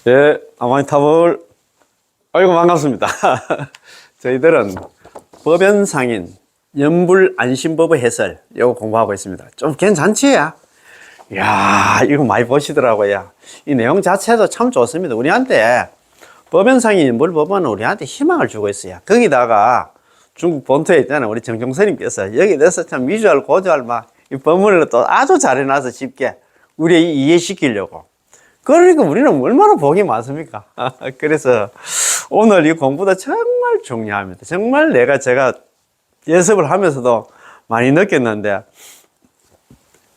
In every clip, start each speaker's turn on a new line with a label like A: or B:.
A: 예, 아마니타불. 아이고, 반갑습니다. 저희들은 법연상인 연불안심법의 해설, 이거 공부하고 있습니다. 좀 괜찮지? 야, 이거 많이 보시더라고요. 이 내용 자체도 참 좋습니다. 우리한테 법연상인 연불법은 우리한테 희망을 주고 있어요. 거기다가 중국 본토에 있잖아요. 우리 정종스님께서 여기 대해서 참 미주알, 고주알 이 법문을 또 아주 잘 해놔서 쉽게 우리 이해시키려고. 그러니까 우리는 얼마나 복이 많습니까? 그래서 오늘 이 공부도 정말 중요합니다. 정말 제가 예습을 하면서도 많이 느꼈는데,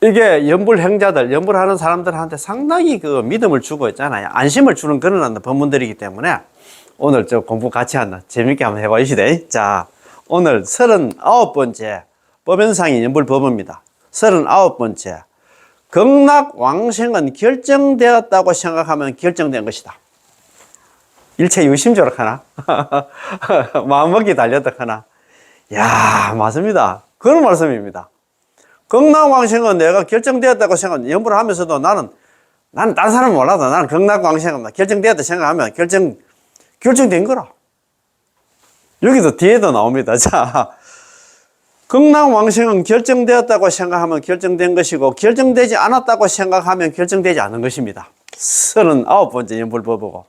A: 이게 연불행자들, 연불하는 사람들한테 상당히 그 믿음을 주고 있잖아요. 안심을 주는 그런 법문들이기 때문에 오늘 저 공부 같이 한다. 재밌게 한번 해보시대. 자, 오늘 39번째 법연상인 연불법입니다. 39번째. 극락왕생은 결정되었다고 생각하면 결정된 것이다. 일체유심조로 하나? 마음먹기 달렸다 하나? 야, 맞습니다. 그런 말씀입니다. 극락왕생은 내가 결정되었다고 생각하면, 연불을 하면서도 나는 딴 사람 몰라도 나는 극락왕생은 결정되었다 생각하면 결정된 거라. 여기도 뒤에도 나옵니다. 자, 극락왕생은 결정되었다고 생각하면 결정된 것이고, 결정되지 않았다고 생각하면 결정되지 않은 것입니다. 39번째 연불법이고,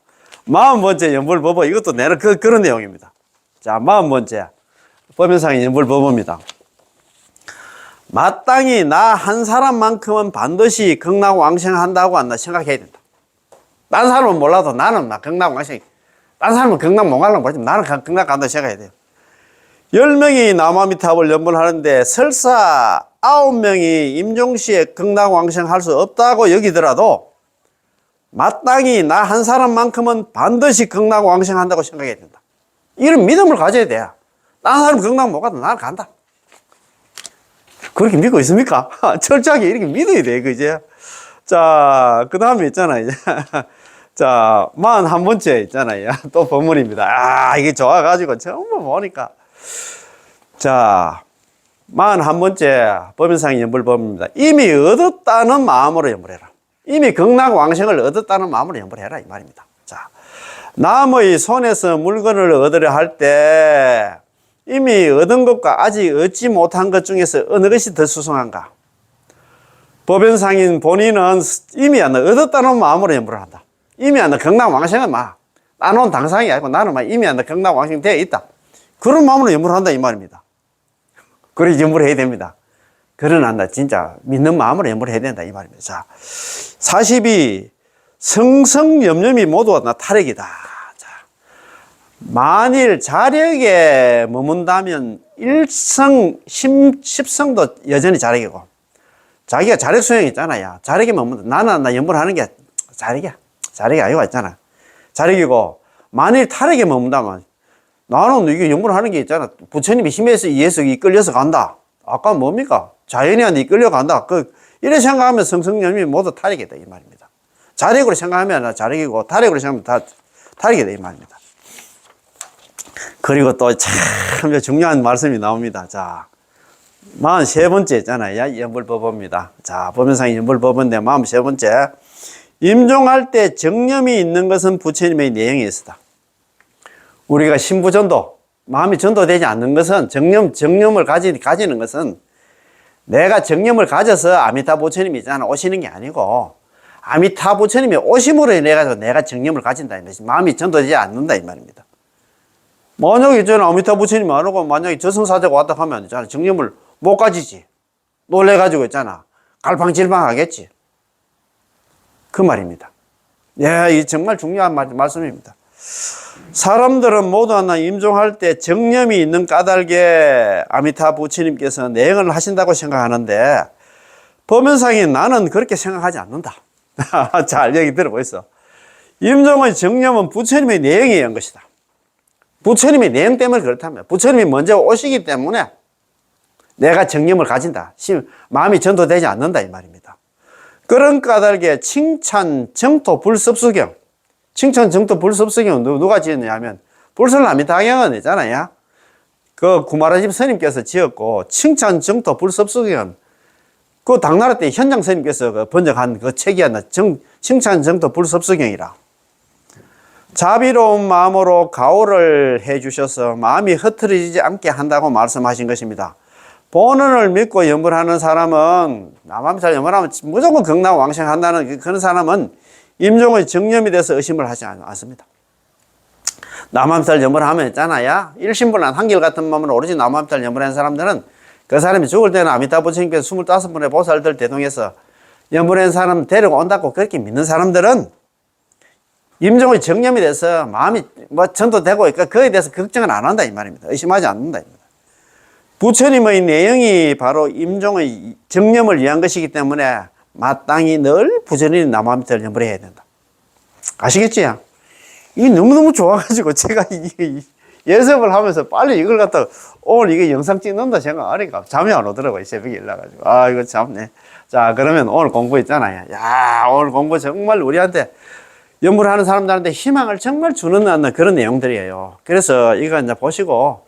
A: 40번째 연불법은 이것도 내는 그런 내용입니다. 자, 40번째 법연상인 연불법입니다. 마땅히 나 한 사람만큼은 반드시 극락왕생한다고 한다 생각해야 된다. 딴 사람은 몰라도 나는 극락왕생, 딴 사람은 극락 못 가려고 그러지만 나는 극락 간다고 생각해야 돼요. 10명이 남아미탑을 연불하는데 설사 9명이 임종시에 극락왕생할 수 없다고 여기더라도 마땅히 나 한 사람만큼은 반드시 극락왕생한다고 생각해야 된다. 이런 믿음을 가져야 돼. 딴 사람 극락 못 가도 나는 간다. 그렇게 믿고 있습니까? 철저하게 이렇게 믿어야 돼, 그죠? 자, 그 다음에 있잖아요. 자, 41번째 있잖아요. 또 법문입니다. 이게 좋아가지고 전부 보니까. 자, 41번째 법연상인 연불법입니다. 이미 얻었다는 마음으로 연불해라. 이미 극락왕생을 얻었다는 마음으로 연불해라, 이 말입니다. 자, 남의 손에서 물건을 얻으려 할 때 이미 얻은 것과 아직 얻지 못한 것 중에서 어느 것이 더 수승한가? 법연상인 본인은 이미 얻었다는 마음으로 연불을 한다. 이미 극락왕생은 따놓은 당상이 아니고 나는 이미 극락왕생 되어 있다. 그런 마음으로 연불을 한다, 이 말입니다. 그렇게 연불을 해야 됩니다. 그러나 진짜 믿는 마음으로 연불을 해야 된다, 이 말입니다. 자, 42. 성성염염이 모두 탈핵이다. 자, 만일 자력에 머문다면 1성, 10성도 여전히 자력이고, 자기가 자력 수행이 있잖아요. 자력에 머문다. 나는 연불하는 게 자력이야. 자력이 아니고 있잖아. 자력이고, 만일 탈핵에 머문다면 나는 이게 연불하는 게 있잖아. 부처님이 힘에서 의해서 이끌려서 간다. 아까 뭡니까? 자연이한테 이끌려 간다. 이래 생각하면 성성염이 모두 탈핵이다, 이 말입니다. 자력으로 생각하면 자력이고, 탈핵으로 생각하면 다 탈핵이다, 이 말입니다. 그리고 또 참 중요한 말씀이 나옵니다. 자, 43번째 있잖아요. 연불법입니다. 자, 법연상인 연불법인데 43번째. 임종할 때 정념이 있는 것은 부처님의 내용이 있었다. 우리가 신부전도, 마음이 전도되지 않는 것은 정념을 가지는 것은 내가 정념을 가져서 아미타 부처님이 있잖아 오시는 게 아니고 아미타 부처님이 오심으로 인해 내가 정념을 가진다. 마음이 전도되지 않는다, 이 말입니다. 만약에 있잖아 아미타 부처님이 안 오고 만약에 저승사자가 왔다 하면 있잖아 정념을 못 가지지. 놀래가지고 있잖아 갈팡질팡 하겠지. 그 말입니다. 예, 이 정말 중요한 말씀입니다. 사람들은 모두 하나 임종할 때 정념이 있는 까닭에 아미타 부처님께서 내행을 하신다고 생각하는데 법연상인 나는 그렇게 생각하지 않는다. 잘 얘기 들어보겠어. 임종의 정념은 부처님의 내행에 의한 것이다. 부처님의 내행 때문에 그렇다면 부처님이 먼저 오시기 때문에 내가 정념을 가진다. 마음이 전도되지 않는다, 이 말입니다. 그런 까닭에 칭찬, 정토, 불섭수경. 칭찬, 정토, 불섭수경은 누가 지었냐 하면 불설아미타경은 있잖아요. 그 구마라집 스님께서 지었고, 칭찬, 정토, 불섭수경은 그 당나라 때 현장 스님께서 번역한 그 책이 하나 칭찬, 정토, 불섭수경이라. 자비로운 마음으로 가호를 해 주셔서 마음이 흐트러지지 않게 한다고 말씀하신 것입니다. 본언을 믿고 염불하는 사람은, 남함살 염불하면 무조건 극락왕생한다는 그런 사람은 임종의 정념이 돼서 의심을 하지 않습니다. 남함살 염불하면 있잖아요. 일심불란 한결같은 마음으로 오로지 남함살 염불하는 사람들은 그 사람이 죽을 때는 아미타 부처님께서 25분의 보살들 대동해서 염불하는 사람 데리고 온다고 그렇게 믿는 사람들은 임종의 정념이 돼서 마음이 전도되고 있으니까 그에 대해서 걱정을 안 한다 이 말입니다. 의심하지 않는다 이 말입니다. 부처님의 내용이 바로 임종의 정념을 위한 것이기 때문에 마땅히 늘 부처님이 남함살 염불해야 된다. 아시겠지요? 이게 너무너무 좋아가지고 제가 예습을 하면서 빨리 이걸 갖다 오늘 이게 영상 찍는다 생각하니까 잠이 안 오더라고요. 새벽에 일어나가지고. 아, 이거 참네. 자, 그러면 오늘 공부 있잖아요. 야, 오늘 공부 정말 우리한테 염불하는 사람들한테 희망을 정말 주는 그런 내용들이에요. 그래서 이거 이제 보시고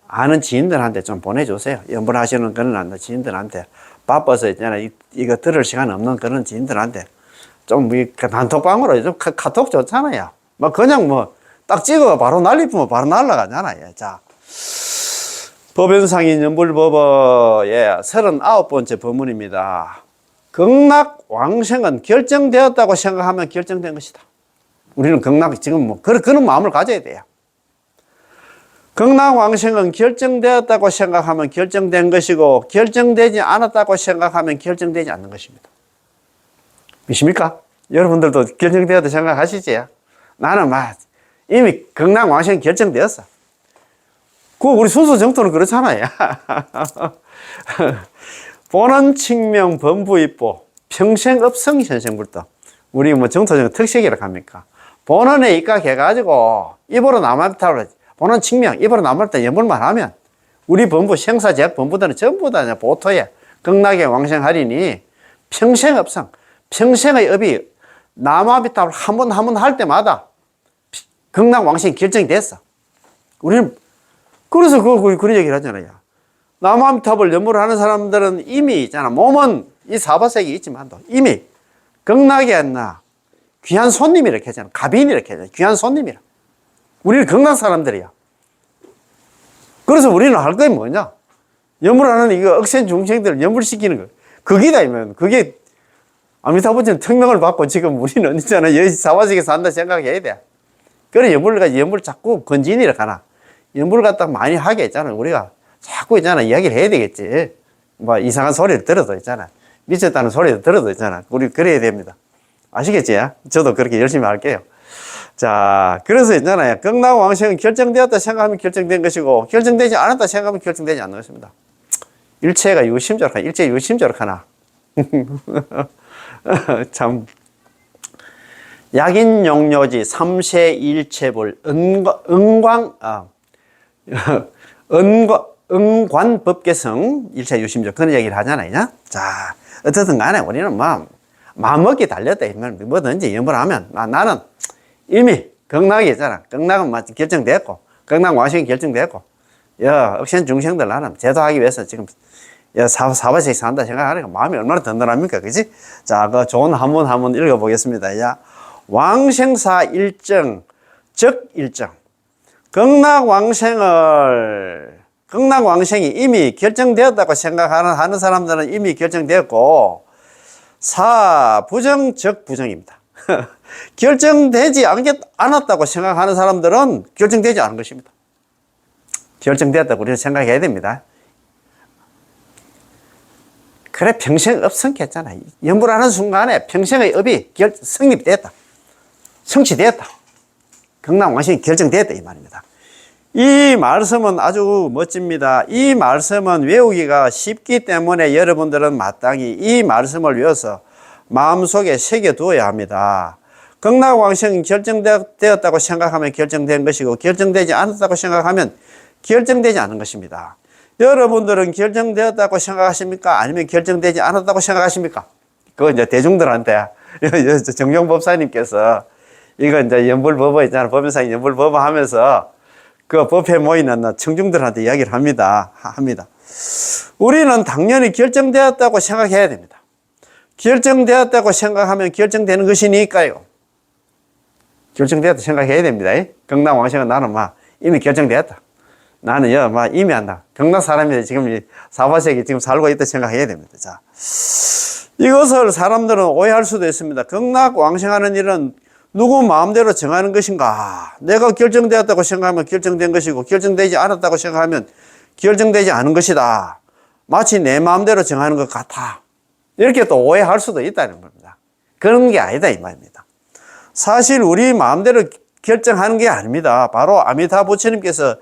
A: 아는 지인들한테 좀 보내주세요. 염불하시는 그런 지인들한테. 바빠서 있잖아요. 이거 들을 시간 없는 그런 지인들한테 좀 단톡방으로 좀 카톡 좋잖아요. 막 그냥 딱 찍어 바로 날리면 바로 날아가잖아요. 자, 법연상인 염불법어의 39번째 법문입니다. 극락왕생은 결정되었다고 생각하면 결정된 것이다. 우리는 극락 지금 그런 마음을 가져야 돼요. 극락왕생은 결정되었다고 생각하면 결정된 것이고 결정되지 않았다고 생각하면 결정되지 않는 것입니다. 믿습니까? 여러분들도 결정되었다고 생각하시지요? 나는 이미 극락왕생 결정되었어. 우리 순수 정토는 그렇잖아요. 본원 측명 범부입보 평생업성 현생불도 우리 정토적 특색이라고 합니까? 본원에 입각해가지고 입으로 남았다고 본원 측명 입으로 남았다 연불만 하면 우리 범부 생사제약 범부들은 전부 다 보토에 극락에 왕생하리니 평생업성 평생의 업이 남아비탑을 한 번 할 때마다 극락왕생이 결정이 됐어. 우리는 그래서 그런 얘기를 하잖아요. 남아비탑을 연불을 하는 사람들은 이미 있잖아. 몸은 이 사바세계 있지만도 이미 극락에 있나 귀한 손님 이렇게 하잖아. 가빈 이렇게 하잖아. 귀한 손님이라. 우리는 극락 사람들이야. 그래서 우리는 할 게 뭐냐? 연불하는 이거 억센 중생들을 연불시키는 거. 그기다 이면 그게 아미타부처는 특명을 받고 지금 우리는 있잖아. 여기 사바세계 산다 생각해야 돼. 그래 연불 자꾸 건진이라 가나. 연불 갖다 많이 하게 했잖아. 우리가 자꾸 있잖아. 이야기를 해야 되겠지. 이상한 소리를 들어도 있잖아. 미쳤다는 소리를 들어도 있잖아. 우리 그래야 됩니다. 아시겠지? 저도 그렇게 열심히 할게요. 자, 그래서 있잖아요. 극락왕생은 결정되었다 생각하면 결정된 것이고 결정되지 않았다 생각하면 결정되지 않는 것입니다. 일체가 유심조록 하나. 일체 유심조록 하나. 참. 약인용료지 3세 일체불 은관법계성 일체 유심조 그런 얘기를 하잖아요. 자, 어쨌든 간에 우리는 마음먹기 달렸다. 뭐든지 연불하면 나는 이미 극락이 있잖아. 극락은 결정됐고 극락왕생이 결정됐고 억센 중생들 나는 제도하기 위해서 지금 사바세계 산다 생각하니까 마음이 얼마나 든든합니까? 그지? 자, 그 좋은 한번 읽어보겠습니다. 야, 왕생사 일정, 적 일정. 극락왕생이 이미 결정되었다고 생각하는 사람들은 이미 결정되었고, 부정, 적 부정입니다. 결정되지 않았다고 생각하는 사람들은 결정되지 않은 것입니다. 결정되었다고 우리는 생각해야 됩니다. 그래, 평생 업성했잖아. 연불하는 순간에 평생의 업이 성립됐다. 성취됐다. 극락왕생이 결정됐다. 이 말입니다. 이 말씀은 아주 멋집니다. 이 말씀은 외우기가 쉽기 때문에 여러분들은 마땅히 이 말씀을 외워서 마음속에 새겨두어야 합니다. 극락왕생이 결정되었다고 생각하면 결정된 것이고 결정되지 않았다고 생각하면 결정되지 않은 것입니다. 여러분들은 결정되었다고 생각하십니까? 아니면 결정되지 않았다고 생각하십니까? 그거 이제 대중들한테 정용법사님께서 이거 이제 연불법어 있잖아. 법연상 연불법어 하면서 그 법회 모이는 청중들한테 이야기를 합니다. 우리는 당연히 결정되었다고 생각해야 됩니다. 결정되었다고 생각하면 결정되는 것이니까요. 결정되었다 생각해야 됩니다. 극락왕생은 나는 막 이미 결정되었다. 나는 이미 한다. 극락 사람이 지금 사바세계 지금 살고 있다 생각해야 됩니다. 자, 이것을 사람들은 오해할 수도 있습니다. 극락왕생하는 일은 누구 마음대로 정하는 것인가? 내가 결정되었다고 생각하면 결정된 것이고, 결정되지 않았다고 생각하면 결정되지 않은 것이다. 마치 내 마음대로 정하는 것 같아. 이렇게 또 오해할 수도 있다는 겁니다. 그런 게 아니다 이 말입니다. 사실 우리 마음대로 결정하는 게 아닙니다. 바로 아미타 부처님께서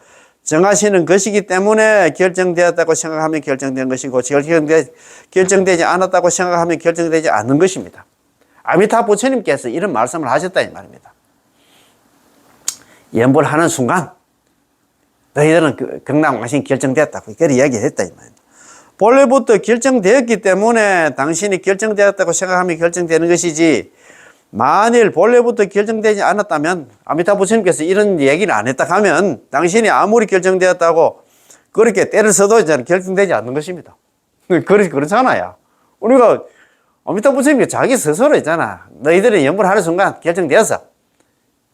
A: 정하시는 것이기 때문에 결정되었다고 생각하면 결정된 것이고, 결정되지 않았다고 생각하면 결정되지 않는 것입니다. 아미타 부처님께서 이런 말씀을 하셨다 이 말입니다. 연불하는 순간 너희들은 극락왕생 결정되었다고 그렇게 이야기했다 이 말입니다. 본래부터 결정되었기 때문에 당신이 결정되었다고 생각하면 결정되는 것이지, 만일 본래부터 결정되지 않았다면, 아미타 부처님께서 이런 얘기를 안 했다 하면 당신이 아무리 결정되었다고 그렇게 때를 써도 결정되지 않는 것입니다. 그렇잖아요. 우리가 아미타 부처님이 자기 스스로 있잖아. 너희들이 연불하는 순간 결정되었어.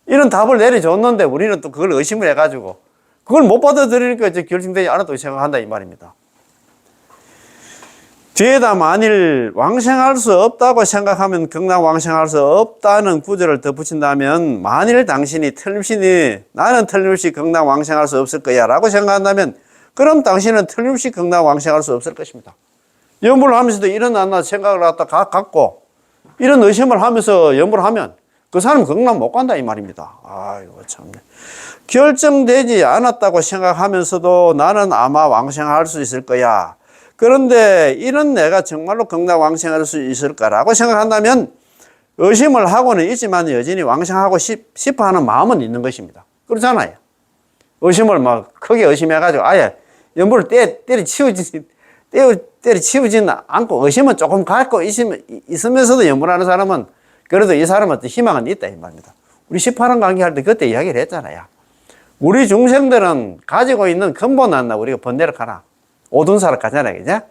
A: 이런 답을 내려줬는데 우리는 또 그걸 의심을 해가지고 그걸 못 받아들이니까 결정되지 않았다고 생각한다 이 말입니다. 뒤에다 만일 왕생할 수 없다고 생각하면 극락왕생할 수 없다는 구절을 덧붙인다면, 만일 당신이 나는 틀림없이 극락왕생할 수 없을 거야 라고 생각한다면, 그럼 당신은 틀림없이 극락왕생할 수 없을 것입니다. 연불을 하면서도 일어났나 생각을 갖고 이런 의심을 하면서 연불을 하면 그 사람은 극락 못 간다 이 말입니다. 아이고 참. 결정되지 않았다고 생각하면서도 나는 아마 왕생할 수 있을 거야. 그런데 이런 내가 정말로 극락왕생할 수 있을까라고 생각한다면 의심을 하고는 있지만 여전히 왕생하고 싶어 하는 마음은 있는 것입니다. 그렇잖아요. 의심을 막 크게 의심해가지고 아예 연불을 때려치우지는 않고 의심은 조금 갖고 있으면서도 연불하는 사람은 그래도 이 사람은 어떤 희망은 있다 이 말입니다. 우리 18원 강의할 때 그때 이야기를 했잖아요. 우리 중생들은 가지고 있는 근본은 우리가 번뇌를 하나 오둔사를 가잖아요. 그죠?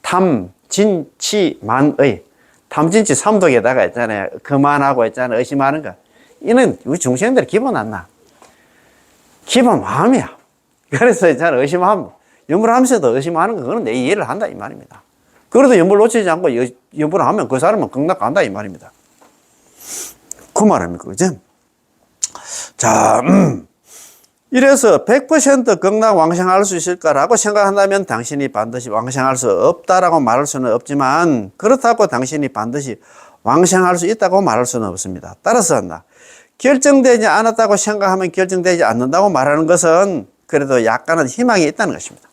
A: 탐, 진, 치, 만의. 탐, 진, 치, 삼독에다가 있잖아요. 그만하고 있잖아요. 의심하는 거. 이는 우리 중생들의 기본 안 나. 기본 마음이야. 그래서 있잖아요. 의심하면, 연불하면서도 의심하는 거, 그거는 내 이해를 한다, 이 말입니다. 그래도 연불 놓치지 않고 연불을 하면 그 사람은 극락 간다, 이 말입니다. 그 말입니까? 그죠? 자, 이래서 100% 극락 왕생할 수 있을까라고 생각한다면 당신이 반드시 왕생할 수 없다라고 말할 수는 없지만, 그렇다고 당신이 반드시 왕생할 수 있다고 말할 수는 없습니다. 따라서 결정되지 않았다고 생각하면 결정되지 않는다고 말하는 것은 그래도 약간은 희망이 있다는 것입니다.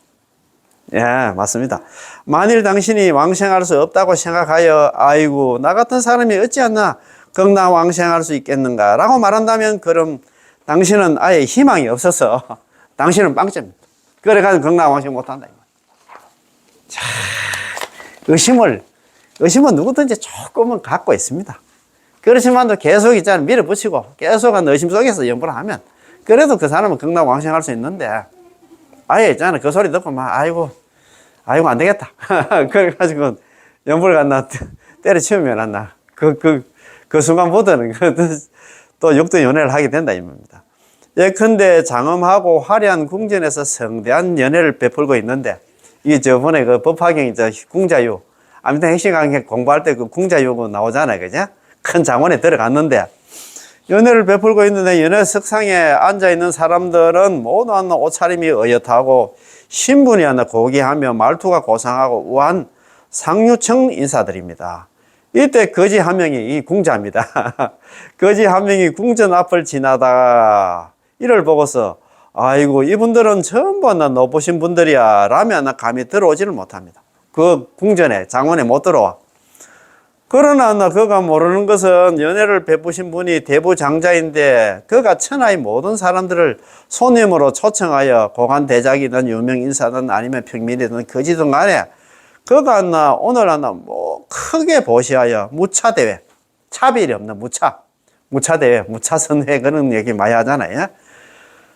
A: 예, 맞습니다. 만일 당신이 왕생할 수 없다고 생각하여 아이고 나 같은 사람이 어찌않나 극락 왕생할 수 있겠는가 라고 말한다면, 그럼 당신은 아예 희망이 없어서 당신은 빵점입니다. 그래가지고 극락왕생 못한다. 자, 의심은 누구든지 조금은 갖고 있습니다. 그렇지만도 계속 있잖아요. 밀어붙이고 계속 한 의심 속에서 연불을 하면 그래도 그 사람은 극락왕생할 수 있는데, 아예 있잖아요. 그 소리 듣고 막 아이고 안 되겠다. 그래가지고 연불 갔나 때려치우면 안나. 그 순간부터는 또 육도연애를 하게 된다 이 말입니다. 예컨대 장엄하고 화려한 궁전에서 성대한 연애를 베풀고 있는데, 이게 저번에 그 법화경이 궁자유, 아무튼 핵심 강의 공부할 때 그 궁자유가 나오잖아요. 그죠? 큰 장원에 들어갔는데 연애를 베풀고 있는데, 연애 석상에 앉아있는 사람들은 모두 옷차림이 어엿하고 신분이 고귀하며 말투가 고상하고 우아한 상류층 인사들입니다. 이때 거지 한 명이, 이 궁자입니다. 거지 한 명이 궁전 앞을 지나다가 이를 보고서 아이고 이분들은 전부 높으신 분들이야 라면 감히 들어오지를 못합니다. 그 궁전에 장원에 못 들어와. 그러나 그가 모르는 것은 연애를 베푸신 분이 대부장자인데, 그가 천하의 모든 사람들을 손님으로 초청하여 고관 대작이든 유명 인사든 아니면 평민이든 거지든 간에 그가 오늘 크게 보시하여 무차대회, 차별이 없는 무차대회, 무차선회 그런 얘기 많이 하잖아요.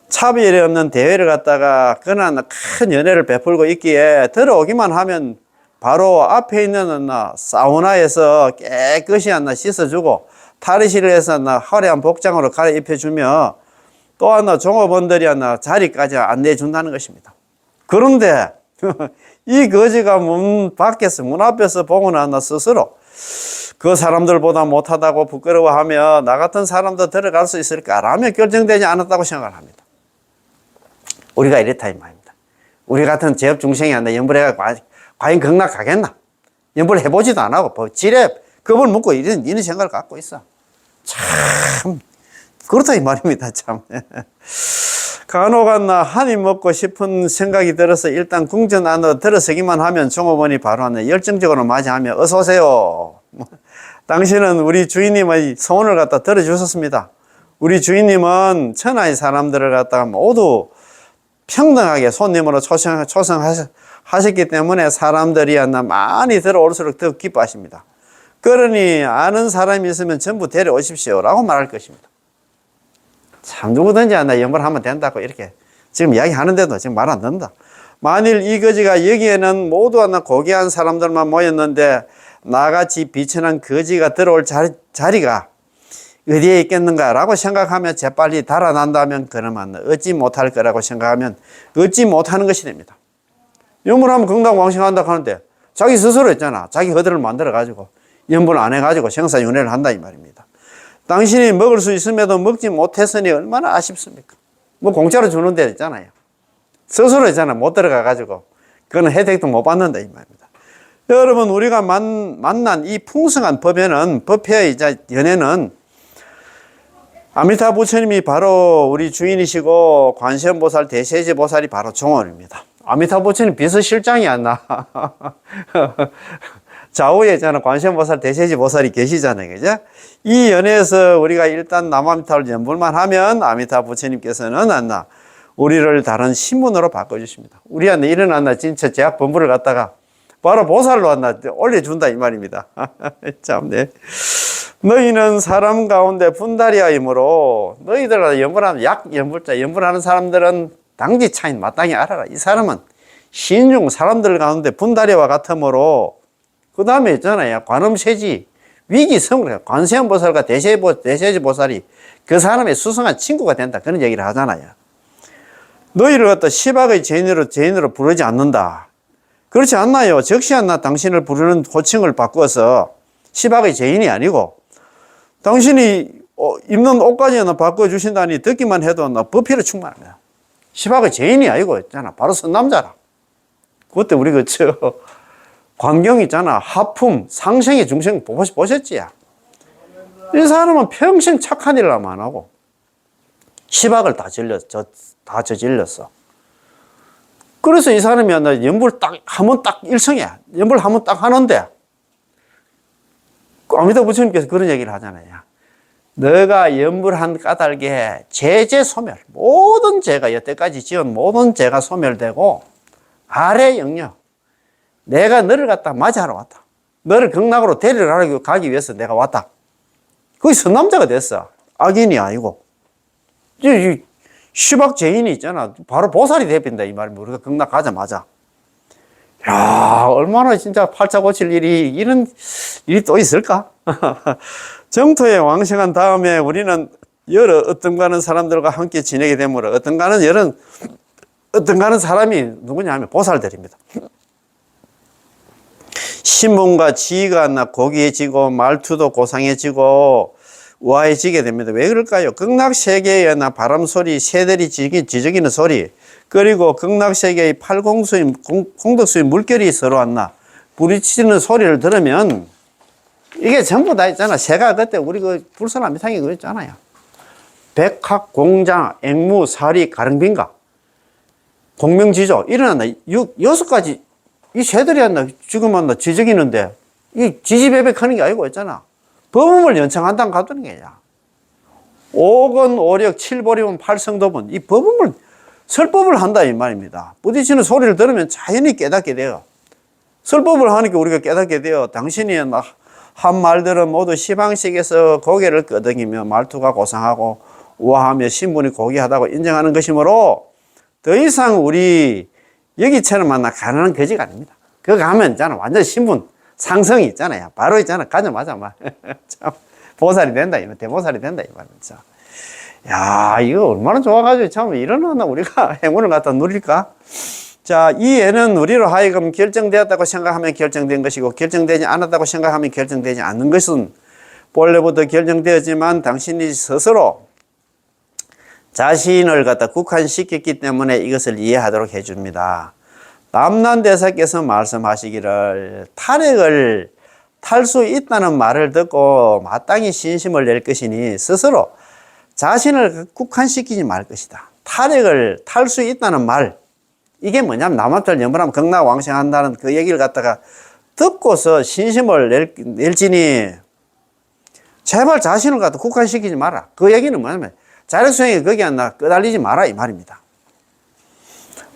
A: 차별이 없는 대회를 갖다가 그는 큰 연애를 베풀고 있기에 들어오기만 하면 바로 앞에 있는 사우나에서 깨끗이 씻어주고 탈의실을 해서 화려한 복장으로 갈아입혀주며 또 하나 종업원들이 자리까지 안내해준다는 것입니다. 그런데 이 거지가 문 앞에서 보고 스스로 그 사람들보다 못하다고 부끄러워하며 나 같은 사람도 들어갈 수 있을까라며 결정되지 않았다고 생각을 합니다. 우리가 이렇다 이 말입니다. 우리 같은 제업 중생이 연불해가 과연 극락가겠나? 연불 해보지도 안 하고 지뢰 겁을 먹고 이런 생각을 갖고 있어. 참 그렇다 이 말입니다. 참 간혹 한입 먹고 싶은 생각이 들어서 일단 궁전 안으로 들어서기만 하면 종업원이 바로 열정적으로 맞이하며 어서 오세요. 당신은 우리 주인님의 소원을 갖다 들어주셨습니다. 우리 주인님은 천하의 사람들을 갖다가 모두 평등하게 손님으로 초청하셨기 때문에 사람들이 많이 들어올수록 더 기뻐하십니다. 그러니 아는 사람이 있으면 전부 데려오십시오 라고 말할 것입니다. 참 누구든지 연불하면 된다고 이렇게 지금 이야기하는데도 지금 말 안 듣는다. 만일 이 거지가 여기에는 모두 고귀한 사람들만 모였는데 나같이 비천한 거지가 들어올 자리가 어디에 있겠는가 라고 생각하며 재빨리 달아난다면 그러면 얻지 못할 거라고 생각하면 얻지 못하는 것이 됩니다. 연불하면 극락왕생한다 하는데 자기 스스로 했잖아. 자기 허들을 만들어 가지고 연불 안 해가지고 생사윤회를 한다 이 말입니다. 당신이 먹을 수 있음에도 먹지 못했으니 얼마나 아쉽습니까? 뭐 공짜로 주는 데 있잖아요. 스스로 있잖아. 못 들어가 가지고 그건 혜택도 못 받는다 이 말입니다. 여러분 우리가 만난 이 풍성한 법회의 연회는 아미타 부처님이 바로 우리 주인이시고 관세음보살 대세제보살이 바로 종원입니다. 아미타 부처님 비서실장이 안 나. 좌우에 있잖아. 관세음보살 대세제보살이 계시잖아요. 그죠? 이 연회에서 우리가 일단 남아미타를 연불만 하면 아미타 부처님께서는 우리를 다른 신분으로 바꿔주십니다. 우리한테 일어났나 진짜 제약 본부를 갖다가 바로 보살로 올려준다 이 말입니다. 참네. 너희는 사람 가운데 분달이하이므로 너희들 연불하는 연불하는 사람들은 당지 차인 마땅히 알아라. 이 사람은 신중 사람들 가운데 분달이와 같으므로 그 다음에 있잖아요. 관음세지 위기성을 관세음보살과 대세지보살이 그 사람의 수성한 친구가 된다. 그런 얘기를 하잖아요. 너희를 갖다 시박의 죄인으로 부르지 않는다. 그렇지 않나요? 적시 않나 당신을 부르는 호칭을 바꾸어서 시박의 죄인이 아니고 당신이 입는 옷까지 바꿔주신다니 듣기만 해도 법회로 충만합니다. 시박의 죄인이 아니고 있잖아. 바로 선남자라. 그때 우리 광경 있잖아. 하품, 상생의 중생 보셨지? 이 사람은 평생 착한 일을 안 하고 시박을 다 저질렀어. 그래서 이 사람이 연불 딱 하면 딱 일성해. 연불 하면 딱 하는데 아미타 부처님께서 그런 얘기를 하잖아요. 너가 연불한 까닭에 제재 소멸, 모든 죄가 여태까지 지은 모든 죄가 소멸되고 아래 영역, 내가 너를 갖다 맞이하러 왔다. 너를 극락으로 데리러 가기 위해서 내가 왔다. 그게 선남자가 됐어. 악인이 아니고. 시박 죄인이 있잖아. 바로 보살이 돼버린다 이 말입니다. 우리가 극락 가자마자. 야, 얼마나 진짜 팔자 고칠 이런 일이 또 있을까? 정토에 왕생한 다음에 우리는 여러 어떤가는 사람들과 함께 지내게 되므로 어떤가는 사람이 누구냐 하면 보살들입니다. 신분과 지위가 고귀해지고 말투도 고상해지고 우아해지게 됩니다. 왜 그럴까요? 극락세계의 바람소리, 새들이 지저귀는 소리, 그리고 극락세계의 팔공수인, 공덕수인 물결이 서로 부딪히는 소리를 들으면 이게 전부 다 있잖아. 새가 그때 우리 불선암미탕이 그거 있잖아요. 백학, 공장, 앵무, 사리, 가릉빈가, 공명지조, 일어난다. 6가지 이 새들이 지금 지저귀는데 이 지지배백 하는 게 아니고 있잖아. 법음을 연창한다고 가두는 게야. 5건, 5력, 7보리문, 8성도분 이 법음을 설법을 한다 이 말입니다. 부딪히는 소리를 들으면 자연히 깨닫게 돼요. 설법을 하니까 우리가 깨닫게 돼요. 당신이 한 말들은 모두 시방식에서 고개를 끄덕이며 말투가 고상하고 우아하며 신분이 고귀하다고 인정하는 것이므로 더 이상 우리 여기처럼 가난한 거지가 아닙니다. 그거 가면 있잖아. 완전 신분 상승이 있잖아요. 바로 있잖아. 가자마자 참 보살이 된다, 이 말, 대보살이 된다, 이 말입니다. 야, 이거 얼마나 좋아가지고 참 이러나 우리가 행운을 갖다 누릴까? 자, 이 애는 우리로 하여금 결정되었다고 생각하면 결정된 것이고, 결정되지 않았다고 생각하면 결정되지 않는 것은 본래부터 결정되었지만 당신이 스스로 자신을 갖다 국한시켰기 때문에 이것을 이해하도록 해줍니다. 남난대사께서 말씀하시기를 탈핵을 탈 수 있다는 말을 듣고 마땅히 신심을 낼 것이니 스스로 자신을 국한시키지 말 것이다. 탈핵을 탈 수 있다는 말, 이게 뭐냐면 남한철 연불하면 극락왕생한다는 그 얘기를 갖다가 듣고서 신심을 낼지니 제발 자신을 갖다 국한시키지 마라. 그 얘기는 뭐냐면 자력수행이 거기에 나 끄달리지 마라, 이 말입니다.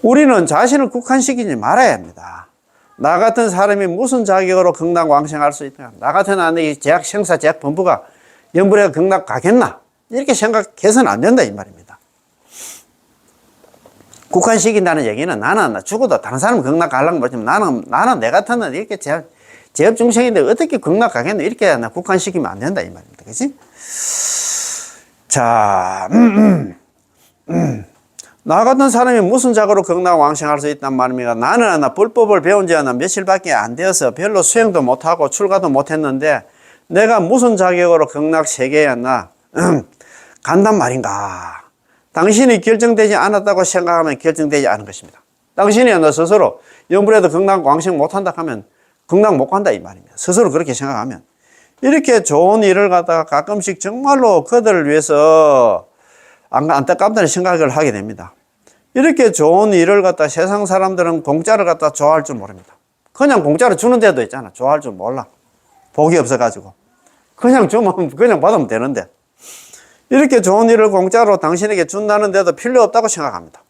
A: 우리는 자신을 국한시키지 말아야 합니다. 나 같은 사람이 무슨 자격으로 극락왕생할 수 있다. 나 같은 아내 제약 생사 제약 본부가 연불에 극락 가겠나? 이렇게 생각해서는 안 된다, 이 말입니다. 국한시킨다는 얘기는 나는 죽어도 다른 사람은 극락 가려고 모르지만 나는 내 같은 이렇게 제업 중생인데 어떻게 극락 가겠노? 이렇게 나 국한시키면 안 된다, 이 말입니다. 그치? 자, 나 같은 사람이 무슨 자고로 극락왕생할 수 있단 말입니까? 나는 불법을 배운 지 며칠밖에 안 되어서 별로 수행도 못하고 출가도 못했는데 내가 무슨 자격으로 극락세계에 간단 말인가? 당신이 결정되지 않았다고 생각하면 결정되지 않은 것입니다. 당신이 스스로 연불에도 극락왕생 못한다 하면 극락 못 간다, 이 말입니다. 스스로 그렇게 생각하면. 이렇게 좋은 일을 갖다가 가끔씩 정말로 그들을 위해서 안타깝다는 생각을 하게 됩니다. 이렇게 좋은 일을 갖다 세상 사람들은 공짜를 갖다 좋아할 줄 모릅니다. 그냥 공짜로 주는 데도 있잖아. 좋아할 줄 몰라. 복이 없어가지고. 그냥 주면, 그냥 받으면 되는데. 이렇게 좋은 일을 공짜로 당신에게 준다는데도 필요 없다고 생각합니다.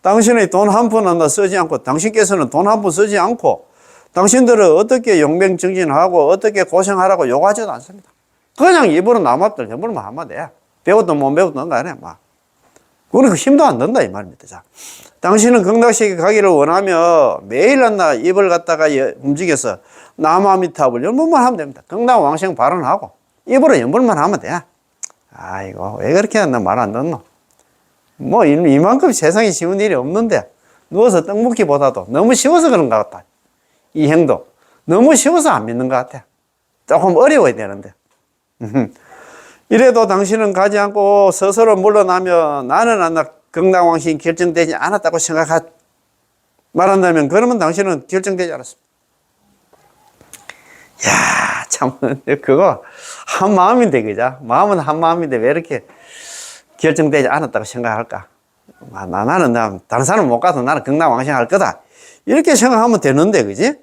A: 당신의 돈 한 푼은 쓰지 않고, 당신께서는 돈 한 푼 쓰지 않고, 당신들은 어떻게 용맹정진하고, 어떻게 고생하라고 요구하지도 않습니다. 그냥 입으로 남았들, 전부만 하면 돼. 배웠든 못 배웠든 간에 막. 그러니까 힘도 안 든다, 이 말입니다. 자, 당신은 극락세계 가기를 원하며 매일 입을 갖다가 움직여서 나무아미타불 연불만 하면 됩니다. 극락왕생 발언하고 입으로 연불만 하면 돼. 아이고, 왜 그렇게 말 안 듣노? 뭐 이만큼 세상에 쉬운 일이 없는데 누워서 떡 먹기보다도 너무 쉬워서 그런 것 같다. 이 행동 너무 쉬워서 안 믿는 것 같아. 조금 어려워야 되는데. 이래도 당신은 가지 않고 스스로 물러나면 나는 극락왕생이 결정되지 않았다고 말한다면 그러면 당신은 결정되지 않았습니다. 야, 참 그거 한 마음인데, 그죠? 마음은 한 마음인데 왜 이렇게 결정되지 않았다고 생각할까? 나는 다른 사람 못 가도 나는 극락왕생할 거다, 이렇게 생각하면 되는데, 그지?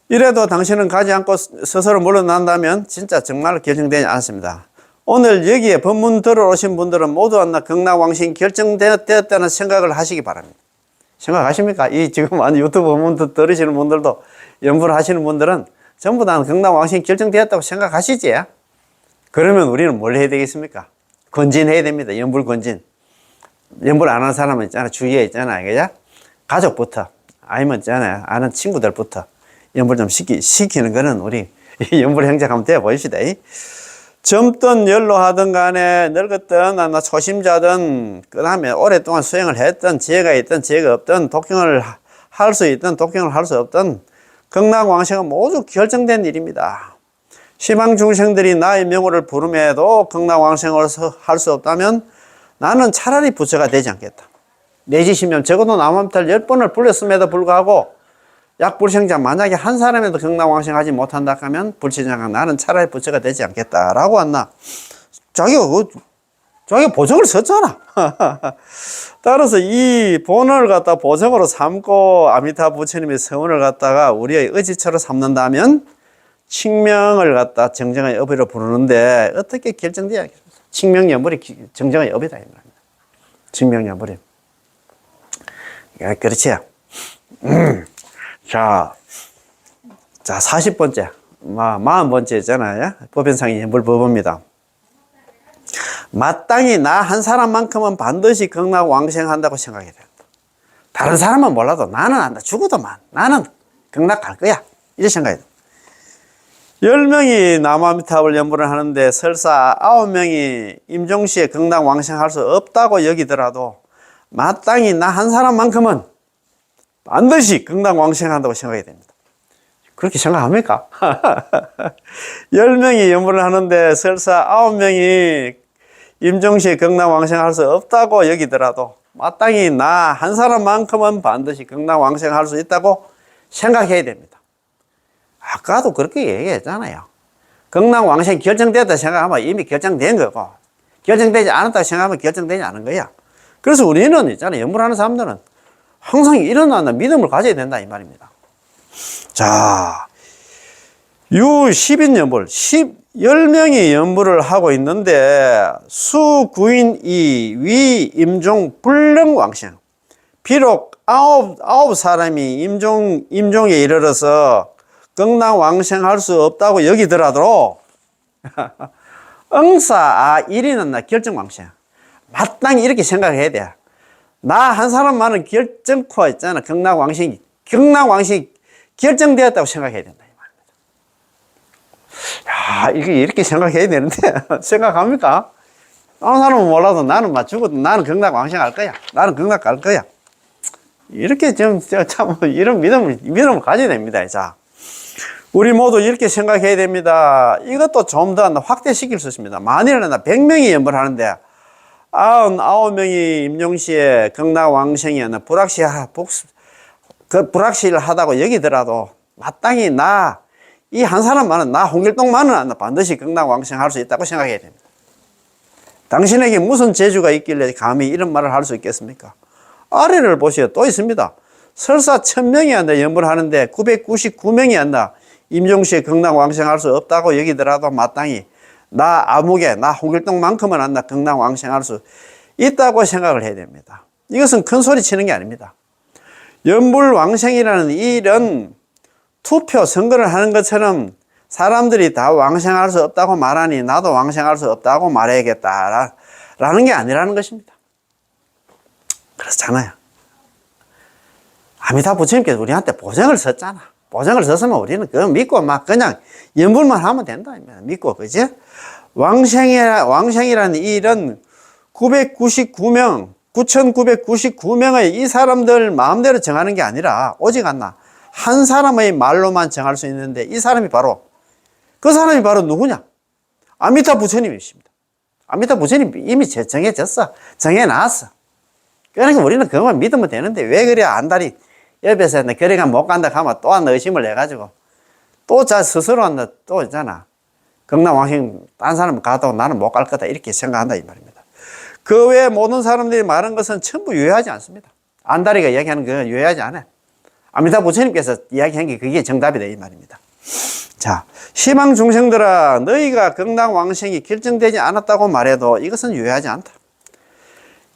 A: 이래도 당신은 가지 않고 스스로 물러난다면 진짜 정말 결정되지 않습니다. 오늘 여기에 법문 들어오신 분들은 모두 극락왕생이 결정되었다는 생각을 하시기 바랍니다. 생각하십니까? 이 지금 유튜브 법문 들으시는 분들도 연불 하시는 분들은 전부 다 극락왕생이 결정되었다고 생각하시지? 그러면 우리는 뭘 해야 되겠습니까? 권진해야 됩니다. 연불 권진. 연불 안 하는 사람은 있잖아. 주위에 있잖아요. 그죠? 가족부터. 아니면 있잖아요. 아는 친구들부터. 연불 좀 시키는 거는 우리 연불 행적 한번 되어 보십시다. 젊든 연로하든 간에 늙었든 초심자든 그 다음에 오랫동안 수행을 했든 지혜가 있든 지혜가 없든 독경을 할 수 있든 독경을 할 수 없든 극락왕생은 모두 결정된 일입니다. 시방 중생들이 나의 명호를 부름에도 극락왕생을 할 수 없다면 나는 차라리 부처가 되지 않겠다. 내지시면 적어도 남한탈 10번을 불렸음에도 불구하고 약불생자 만약에 한 사람에도 극락왕생하지 못한다 하면 불치장가 나는 차라리 부처가 되지 않겠다라고 했나. 자기가 보정을 썼잖아. 따라서 이 본을 갖다 보정으로 삼고 아미타 부처님의 성원을 갖다가 우리의 의지처로 삼는다면 칙명을 갖다 정정의 업이로 부르는데 어떻게 결정돼야 하겠습니까? 칙명연불이 정정의 업이다, 이 말입니다. 칙명연불이. 그렇지. 자, 40번째, 40번째잖아요. 법연상의 연불법입니다. 마땅히 나 한 사람만큼은 반드시 극락왕생한다고 생각해야 된다. 다른 사람은 몰라도 나는 안다. 죽어도만. 나는 극락 갈 거야. 이렇게 생각해야 돼. 10명이 나무아미타불 연불을 하는데 설사 9명이 임종시에 극락 왕생할 수 없다고 여기더라도 마땅히 나 한 사람만큼은 반드시 극락 왕생한다고 생각해야 됩니다. 그렇게 생각합니까? 10명이 연불을 하는데 설사 9명이 임종시에 극락 왕생할 수 없다고 여기더라도 마땅히 나 한 사람만큼은 반드시 극락 왕생할 수 있다고 생각해야 됩니다. 아까도 그렇게 얘기했잖아요. 극락 왕생 결정됐다 생각하면 이미 결정된 거고, 결정되지 않았다 생각하면 결정되지 않은 거야. 그래서 우리는 있잖아요. 연불하는 사람들은 항상 일어나는 믿음을 가져야 된다 이 말입니다. 자, 유 10인 연불, 10명이 연불을 하고 있는데 수 구인 이 위 임종 불능 왕생. 비록 아홉 사람이 임종에 이르러서 극락 왕생할 수 없다고 여기더라도 응사 1위는 나 결정 왕생. 마땅히 이렇게 생각해야 돼. 나 한 사람만은 결정코 있잖아. 극락 왕생이 결정되었다고 생각해야 된다 이 말입니다. 야, 이게 이렇게 생각해야 되는데 생각합니까? 다른 사람은 몰라도 나는 막 죽어도 나는 극락 왕생할 거야. 나는 극락 갈 거야. 이렇게 좀 참 이런 믿음을 가져야 됩니다. 자, 우리 모두 이렇게 생각해야 됩니다. 이것도 좀 더 확대시킬 수 있습니다. 만일에 나 100명이 연불 하는데 99명이 임종시에 극락 왕생이 불확실하다고 여기더라도 마땅히 이 한 사람만은 홍길동만은 반드시 극락 왕생할 수 있다고 생각해야 됩니다. 당신에게 무슨 재주가 있길래 감히 이런 말을 할 수 있겠습니까? 아래를 보시오. 또 있습니다. 설사 1000명이 한다 연불하는데 999명이 한다 임종시에 극락 왕생할 수 없다고 여기더라도 마땅히 나 홍길동만큼은 한다 극락 왕생할 수 있다고 생각을 해야 됩니다. 이것은 큰 소리 치는 게 아닙니다. 연불 왕생이라는 이 일은 투표 선거를 하는 것처럼 사람들이 다 왕생할 수 없다고 말하니 나도 왕생할 수 없다고 말해야겠다라는 게 아니라는 것입니다. 그렇잖아요. 아미타 부처님께서 우리한테 보증을 썼잖아. 보증을 썼으면 우리는 그거 믿고 막 그냥 연불만 하면 된다. 믿고, 그지? 왕생이라는 이 일은 999명의 이 사람들 마음대로 정하는 게 아니라 오직 한 사람의 말로만 정할 수 있는데 그 사람이 바로 누구냐? 아미타 부처님이십니다. 아미타 부처님 이미 정해졌어. 정해놨어. 그러니까 우리는 그것만 믿으면 되는데 왜 그래 안달이 옆에서 그래가 못 간다 하면 또 의심을 해가지고 또 자 스스로 또 있잖아. 극락 왕생 딴 사람 가도 나는 못 갈 거다 이렇게 생각한다 이 말입니다. 그 외에 모든 사람들이 말한 것은 전부 유효하지 않습니다. 안달이가 이야기하는 건 유효하지 않아. 아미타 부처님께서 이야기한 게 그게 정답이다 이 말입니다. 자, 시방 중생들아 너희가 극락 왕생이 결정되지 않았다고 말해도 이것은 유효하지 않다.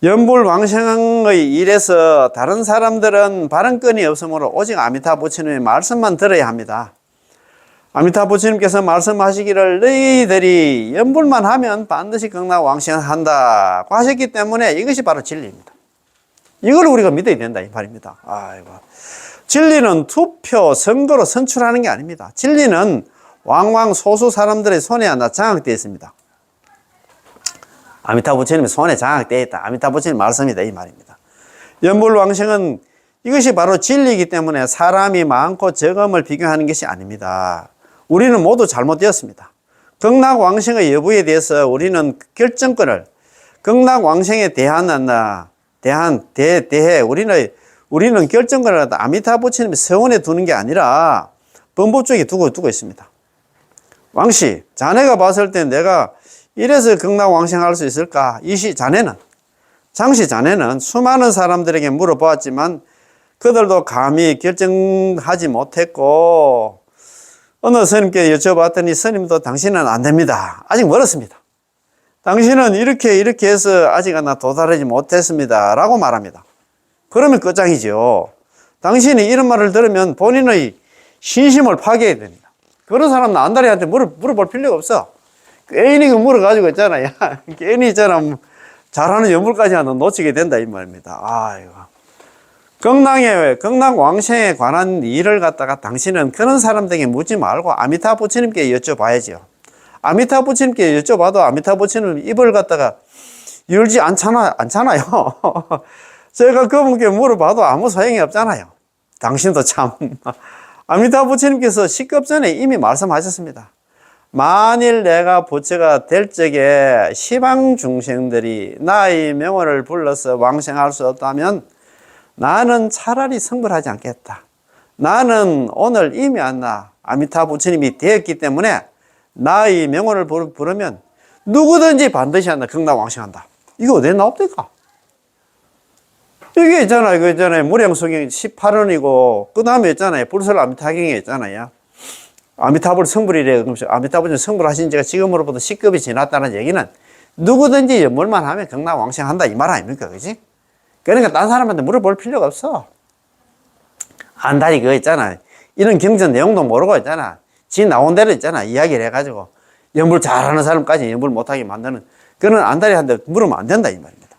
A: 연불 왕생의 일에서 다른 사람들은 발언권이 없으므로 오직 아미타 부처님의 말씀만 들어야 합니다. 아미타 부처님께서 말씀하시기를 너희들이 연불만 하면 반드시 극락 왕생한다고 하셨기 때문에 이것이 바로 진리입니다. 이걸 우리가 믿어야 된다 이 말입니다. 아이고. 진리는 투표, 선거로 선출하는 게 아닙니다. 진리는 왕왕 소수 사람들의 손에 장악되어 있습니다. 아미타 부처님의 손에 장악되어 있다. 아미타 부처님 말씀이다 이 말입니다. 연불 왕생은 이것이 바로 진리이기 때문에 사람이 많고 적음을 비교하는 것이 아닙니다. 우리는 모두 잘못되었습니다. 극락 왕생의 여부에 대해서 우리는 결정권을 극락 왕생에 대해 우리는 결정권을 아미타 부처님의 서원에 두는 게 아니라 범법 쪽에 두고 있습니다. 왕씨, 자네가 봤을 때 내가 이래서 극락 왕생할 수 있을까? 장씨 자네는 수많은 사람들에게 물어보았지만 그들도 감히 결정하지 못했고 어느 스님께 여쭤봤더니 스님도 당신은 안 됩니다. 아직 멀었습니다. 당신은 이렇게 해서 아직 도달하지 못했습니다. 라고 말합니다. 그러면 끝장이죠. 당신이 이런 말을 들으면 본인의 신심을 파괴해야 됩니다. 그런 사람은 안다리한테 물어볼 필요가 없어. 괜히 물어가지고 있잖아요. 괜히 있잖아. 잘하는 연불까지 놓치게 된다 이 말입니다. 아이고. 극락왕생에 관한 일을 갖다가 당신은 그런 사람들에게 묻지 말고 아미타 부처님께 여쭤봐야죠. 아미타 부처님께 여쭤봐도 아미타 부처님 입을 갖다가 열지 않잖아요. 제가 그분께 물어봐도 아무 소용이 없잖아요. 당신도 참. 아미타 부처님께서 식급 전에 이미 말씀하셨습니다. 만일 내가 부처가 될 적에 시방 중생들이 나의 명호를 불러서 왕생할 수 없다면 나는 차라리 성불하지 않겠다. 나는 오늘 이미 아미타 부처님이 되었기 때문에 나의 명호를 부르면 누구든지 반드시 극락왕생한다. 이거 어디에 나옵니까? 이게 있잖아요. 무량수경 18원이고, 그 다음에 있잖아요. 불설 아미타경에 있잖아요. 아미타불 성불이래. 아미타불 성불하신 지가 지금으로부터 10급이 지났다는 얘기는 누구든지 연물만 하면 극락왕생한다. 이 말 아닙니까? 그지? 그러니까 딴 사람한테 물어볼 필요가 없어. 안달이 그거 있잖아. 이런 경전 내용도 모르고 있잖아. 지 나온 대로 있잖아. 이야기를 해가지고. 연불 잘하는 사람까지 연불 못하게 만드는 그런 안달이한테 물으면 안 된다. 이 말입니다.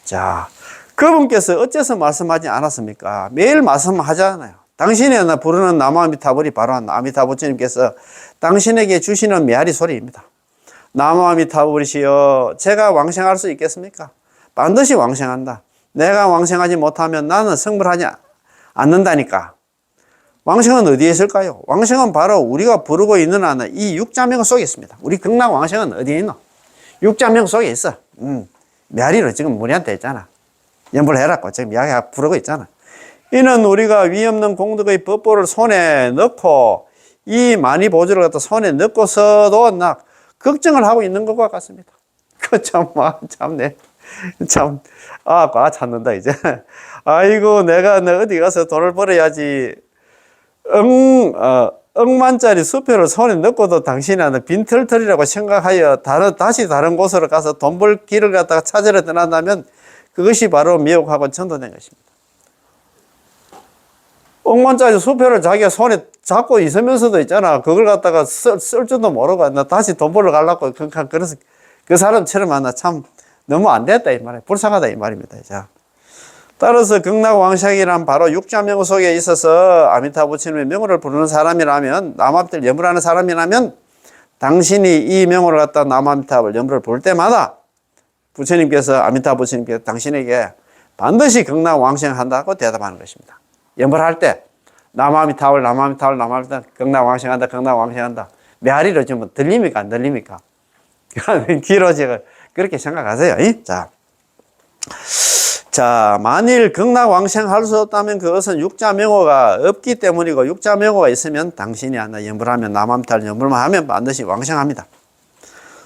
A: 자, 그분께서 어째서 말씀하지 않았습니까? 매일 말씀하잖아요. 당신이 부르는 나무아미타불이 바로 아미타부처님께서 당신에게 주시는 메아리 소리입니다. 나무아미타불이시여, 제가 왕생할 수 있겠습니까? 반드시 왕생한다. 내가 왕생하지 못하면 나는 성불하지 않는다니까. 왕생은 어디에 있을까요? 왕생은 바로 우리가 부르고 있는 이 육자명 속에 있습니다. 우리 극락왕생은 어디에 있노? 육자명 속에 있어. 메아리로 지금 우리한테 있잖아. 연불해라고 지금 이야기 부르고 있잖아. 이는 우리가 위없는 공덕의 법보를 손에 넣고 이 많이 보조를 갖다 손에 넣고서도 걱정을 하고 있는 것과 같습니다. 참네. 과 찾는다, 이제. 아이고, 내가 어디 가서 돈을 벌어야지. 억만짜리 수표를 손에 넣고도 당신이 빈털털이라고 생각하여 다시 다른 곳으로 가서 돈 벌 길을 갖다가 찾으러 떠난다면 그것이 바로 미혹하고 전도된 것입니다. 억만짜리 수표를 자기가 손에 잡고 있으면서도 있잖아. 그걸 갖다가 쓸 줄도 모르고 다시 돈 벌러 가려고 그래서 그 사람처럼 참 너무 안 됐다 이 말이에요. 불쌍하다 이 말입니다. 자, 따라서 극락왕생이란 바로 육자명 속에 있어서 아미타 부처님의 명호를 부르는 사람이라면, 남아미타를 염불하는 사람이라면 당신이 이 명호를 갖다 남아미타를 염불을 부를 때마다 부처님께서, 아미타 부처님께서 당신에게 반드시 극락왕생한다고 대답하는 것입니다. 염불할 때 남아미타불 극락왕생한다 극락왕생한다 메아리로 좀 들립니까 안 들립니까? 귀로 제가 그렇게 생각하세요. 자, 만일 극락왕생할 수 없다면 그것은 육자명호가 없기 때문이고, 육자명호가 있으면 당신이 염불하면 남아미타를 염불만 하면 반드시 왕생합니다.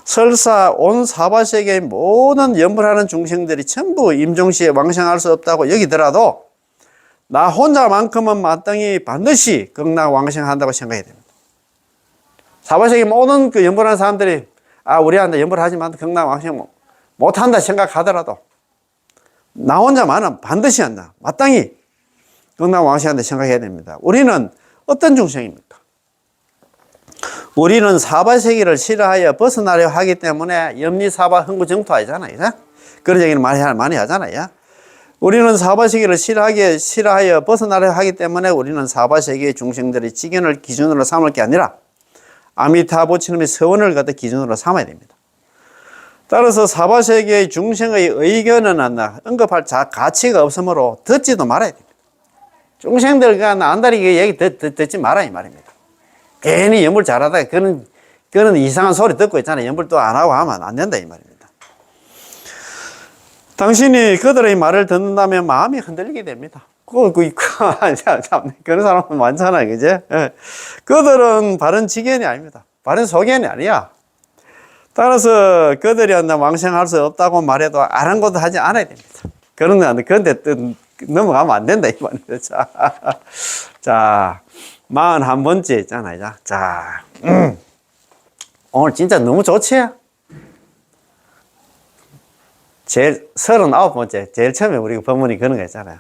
A: 설사 온 사바세계의 모든 염불하는 중생들이 전부 임종시에 왕생할 수 없다고 여기더라도 나 혼자만큼은 마땅히 반드시 극락왕생한다고 생각해야 됩니다. 사바세계 모든 그 염불하는 사람들이 우리한테 염불하지만 극락왕생 못한다 생각하더라도 나 혼자만은 반드시 한다. 마땅히 극락왕생한다 생각해야 됩니다. 우리는 어떤 중생입니까? 우리는 사바세계를 싫어하여 벗어나려 하기 때문에 염리사바 흥구정토하잖아요. 그런 얘기를 많이 하잖아요. 우리는 사바세계를 싫어하여 벗어나려 하기 때문에 우리는 사바세계의 중생들의 지견을 기준으로 삼을 게 아니라 아미타 부처님의 서원을 갖다 기준으로 삼아야 됩니다. 따라서 사바세계의 중생의 의견은 언급할 가치가 없으므로 듣지도 말아야 됩니다. 중생들과 안다리 얘기 듣지 마라 이 말입니다. 괜히 연불 잘하다가 그런 이상한 소리 듣고 있잖아요. 연불 또 안 하고 하면 안 된다 이 말입니다. 당신이 그들의 말을 듣는다면 마음이 흔들리게 됩니다. 그런 사람은 많잖아요. 그제? 그들은 바른 지견이 아닙니다. 바른 소견이 아니야. 따라서 그들이 왕생할 수 없다고 말해도 아랑곳 하지 않아야 됩니다. 그런데 넘어가면 안 된다, 이 말입니다. 자, 41번째 있잖아요. 자, 오늘 진짜 너무 좋지? 제일 39번째, 제일 처음에 우리 법문이 그런 거 있잖아요.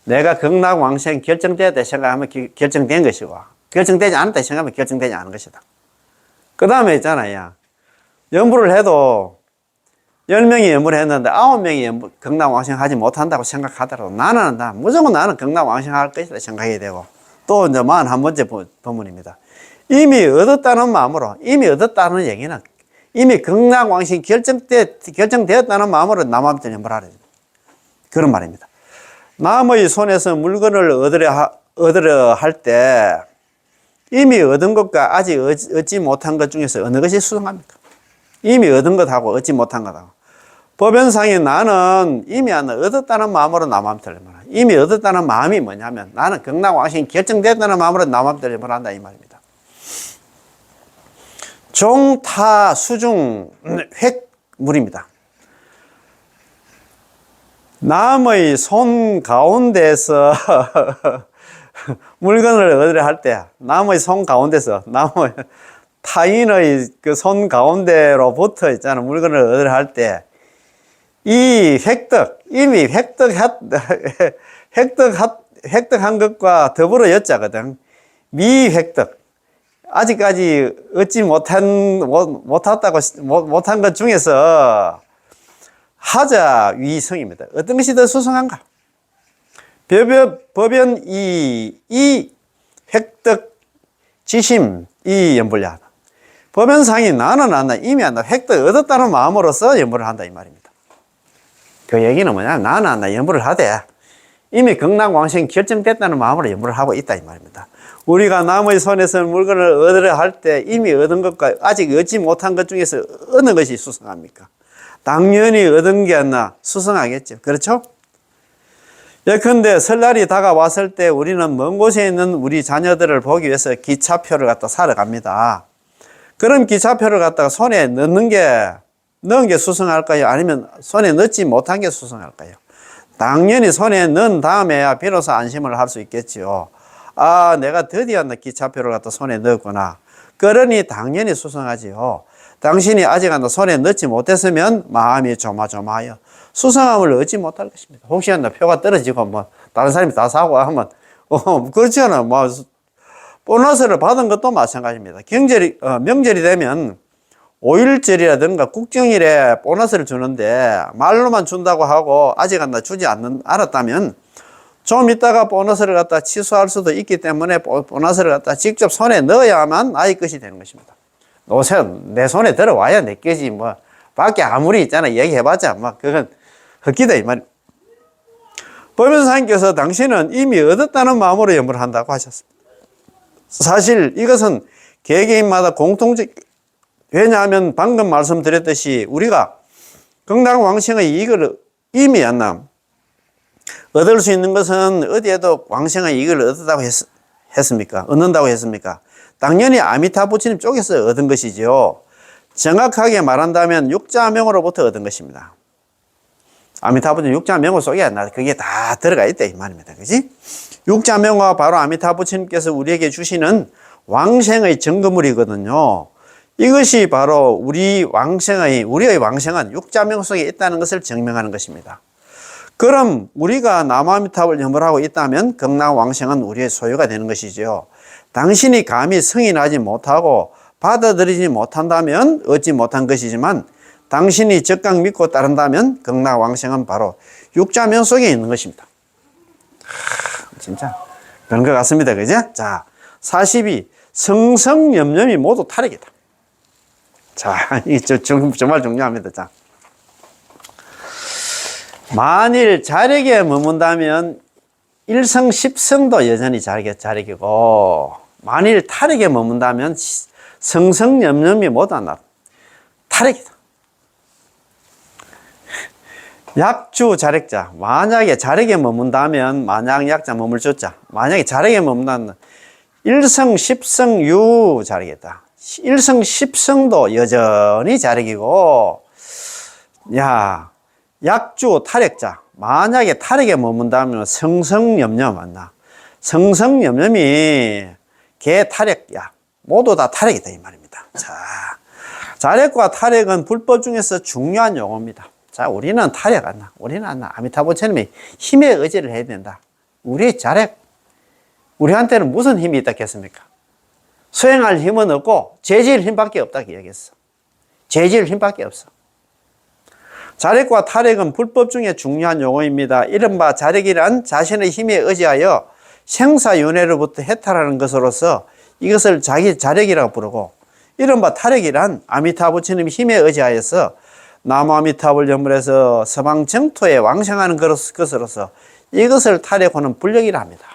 A: 내가 극락왕생 결정되었다 생각하면 결정된 것이고, 결정되지 않았다 생각하면 결정되지 않은 것이다. 그 다음에 있잖아요. 염불을 해도 10명이 연불을 했는데 9명이 극락왕생하지 못한다고 생각하더라도 무조건 나는 극락왕생할 것이다 생각이 되고, 또 이제 41번째 법문입니다. 이미 얻었다는 마음으로, 이미 얻었다는 얘기는 이미 극락왕생이 결정되었다는 마음으로 남한테 연불하라. 그런 말입니다. 남의 손에서 물건을 얻으려 할 때 이미 얻은 것과 아직 얻지 못한 것 중에서 어느 것이 수상합니까? 이미 얻은 것하고 얻지 못한 것하고. 법연상에 나는 이미 얻었다는 마음으로 남한테 연불한다. 이미 얻었다는 마음이 뭐냐면 나는 극락왕생이 결정됐다는 마음으로 남한테 연불한다 이 말입니다. 종타 수중 획물입니다. 남의 손 가운데서 물건을 얻으려 할 때, 남의 손 가운데서, 타인의 그 손 가운데로부터 있잖아, 물건을 얻으려 할 때, 이 이미 획득한 것과 더불어 엿자거든. 미획득. 아직까지 얻지 못한 것 중에서 하자 위성입니다. 어떤 것이 더 수상한가? 법연 이 획득 지심 이 연불야. 법연상이 나는 이미 획득 얻었다는 마음으로서 연불을 한다 이 말입니다. 그 얘기는 뭐냐면 나는 연불을 하되 이미 극락왕생이 결정됐다는 마음으로 연불을 하고 있다 이 말입니다. 우리가 남의 손에서 물건을 얻으려 할 때 이미 얻은 것과 아직 얻지 못한 것 중에서 어느 것이 수상합니까? 당연히 얻은 게 수상하겠죠. 그렇죠? 예컨대 설날이 다가왔을 때 우리는 먼 곳에 있는 우리 자녀들을 보기 위해서 기차표를 갖다 사러 갑니다. 그럼 기차표를 갖다가 손에 넣은 게 수상할까요? 아니면 손에 넣지 못한 게 수상할까요? 당연히 손에 넣은 다음에야 비로소 안심을 할 수 있겠지요. 아, 내가 드디어 기차표를 갖다 손에 넣었구나. 그러니 당연히 수상하지요. 당신이 아직 손에 넣지 못했으면 마음이 조마조마하여 수상함을 얻지 못할 것입니다. 혹시 표가 떨어지고 다른 사람이 다 사고 하면 그렇지 않아. 보너스를 받은 것도 마찬가지입니다. 명절이 되면 5.1절이라든가 국정일에 보너스를 주는데 말로만 준다고 하고 아직 주지 않았다면 좀 이따가 보너스를 갖다 취소할 수도 있기 때문에 보너스를 갖다 직접 손에 넣어야만 나의 것이 되는 것입니다. 내 손에 들어와야 내 것이 밖에 아무리 있잖아 얘기해봤자 그건 헛기다 이 말이에요. 법연사님께서 당신은 이미 얻었다는 마음으로 연불을 한다고 하셨습니다. 사실 이것은 개개인마다 공통적, 왜냐하면 방금 말씀드렸듯이 우리가 극락왕생의 이익을 이미 얻을 수 있는 것은 어디에도 왕생의 이익을 얻는다고 했습니까? 당연히 아미타 부처님 쪽에서 얻은 것이죠. 정확하게 말한다면 육자명으로부터 얻은 것입니다. 아미타 부처님 육자명호 속에 그게 다 들어가 있다 이 말입니다. 그지? 육자명호가 바로 아미타 부처님께서 우리에게 주시는 왕생의 증거물이거든요. 이것이 바로 우리의 왕생은 육자명호 속에 있다는 것을 증명하는 것입니다. 그럼 우리가 남아미탑을 연불하고 있다면 극락왕생은 우리의 소유가 되는 것이죠. 당신이 감히 승인하지 못하고 받아들이지 못한다면 얻지 못한 것이지만 당신이 적극 믿고 따른다면 극락왕생은 바로 육자명 속에 있는 것입니다. 진짜 그런 것 같습니다. 그죠? 자, 42. 성성염염이 모두 탈익이다. 자, 이게 정말 중요합니다. 자, 만일 자력에 머문다면 1성 10성도 여전히 자력이고 만일 탈익에 머문다면 성성염염이 모두 탈익이다. 약주 자력자, 만약에 자력에 머문다면 만약 약자 머물줬자, 만약에 자력에 머문다면 1성 10성 유 자력이다. 1성 10성도 여전히 자력이고, 약주 탈액자, 만약에 탈액에 머문다면 성성염염 맞나? 성성염염이 개 탈액야, 모두 다 탈액이다 이 말입니다. 자, 자력과 탈액은 불법 중에서 중요한 용어입니다. 자, 우리는 탈액 안 나. 우리는 아미타부처님이 힘에 의지를 해야 된다. 우리의 자력, 우리한테는 무슨 힘이 있다겠습니까? 수행할 힘은 없고 재질 힘밖에 없다고 얘기했어. 재질 힘밖에 없어. 자력과 타력은 불법 중에 중요한 용어입니다. 이른바 자력이란 자신의 힘에 의지하여 생사윤회로부터 해탈하는 것으로서 이것을 자기 자력이라고 부르고, 이른바 타력이란 아미타 부처님 힘에 의지하여서 나무아미타불 연불에서 서방 정토에 왕생하는 것으로서 이것을 타력하는 불력이라 합니다.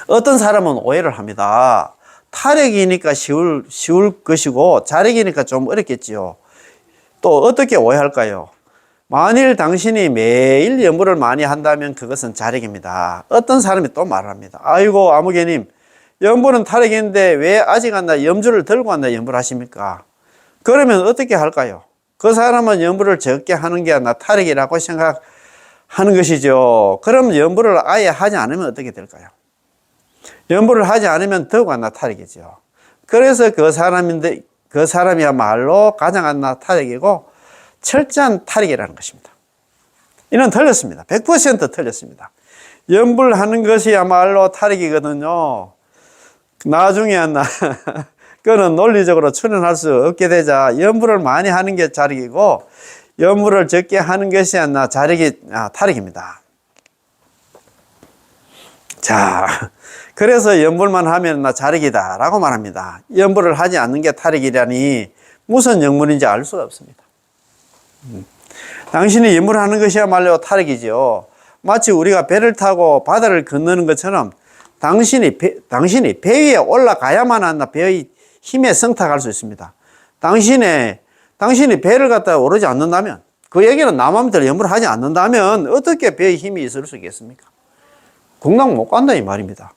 A: 어떤 사람은 오해를 합니다. 타력이니까 쉬울 것이고 자력이니까 좀 어렵겠지요. 또 어떻게 오해할까요? 만일 당신이 매일 연불을 많이 한다면 그것은 자력입니다. 어떤 사람이 또 말을 합니다. 아이고 아무개님, 연불은 타력인데 왜 아직 안나 염주를 들고 안나 연불하십니까? 그러면 어떻게 할까요? 그 사람은 연불을 적게 하는 게 나 타력이라고 생각하는 것이죠. 그럼 연불을 아예 하지 않으면 어떻게 될까요? 연불을 하지 않으면 더욱 안나 타력이죠. 그래서 그 사람이야말로 가장 안나 타력이고 철저한 타력이라는 것입니다. 이는 틀렸습니다. 100% 틀렸습니다. 연불하는 것이야말로 타력이거든요. 나중에 안나 그거는 논리적으로 출현할 수 없게 되자 연불을 많이 하는 게 자력이고 연불을 적게 하는 것이 안나 타력입니다. 자, 그래서 연불만 하면 나 자력이다 라고 말합니다. 연불을 하지 않는 게 타력이라니 무슨 영문인지 알 수가 없습니다. 당신이 연불하는 것이야말로 타력이죠. 마치 우리가 배를 타고 바다를 건너는 것처럼 당신이 배 위에 올라가야만 한다 배의 힘에 성탁할 수 있습니다. 당신이 배를 갖다 오르지 않는다면, 그 얘기는 나 마음대로 연불을 하지 않는다면 어떻게 배의 힘이 있을 수 있겠습니까? 공당 못 간다 이 말입니다.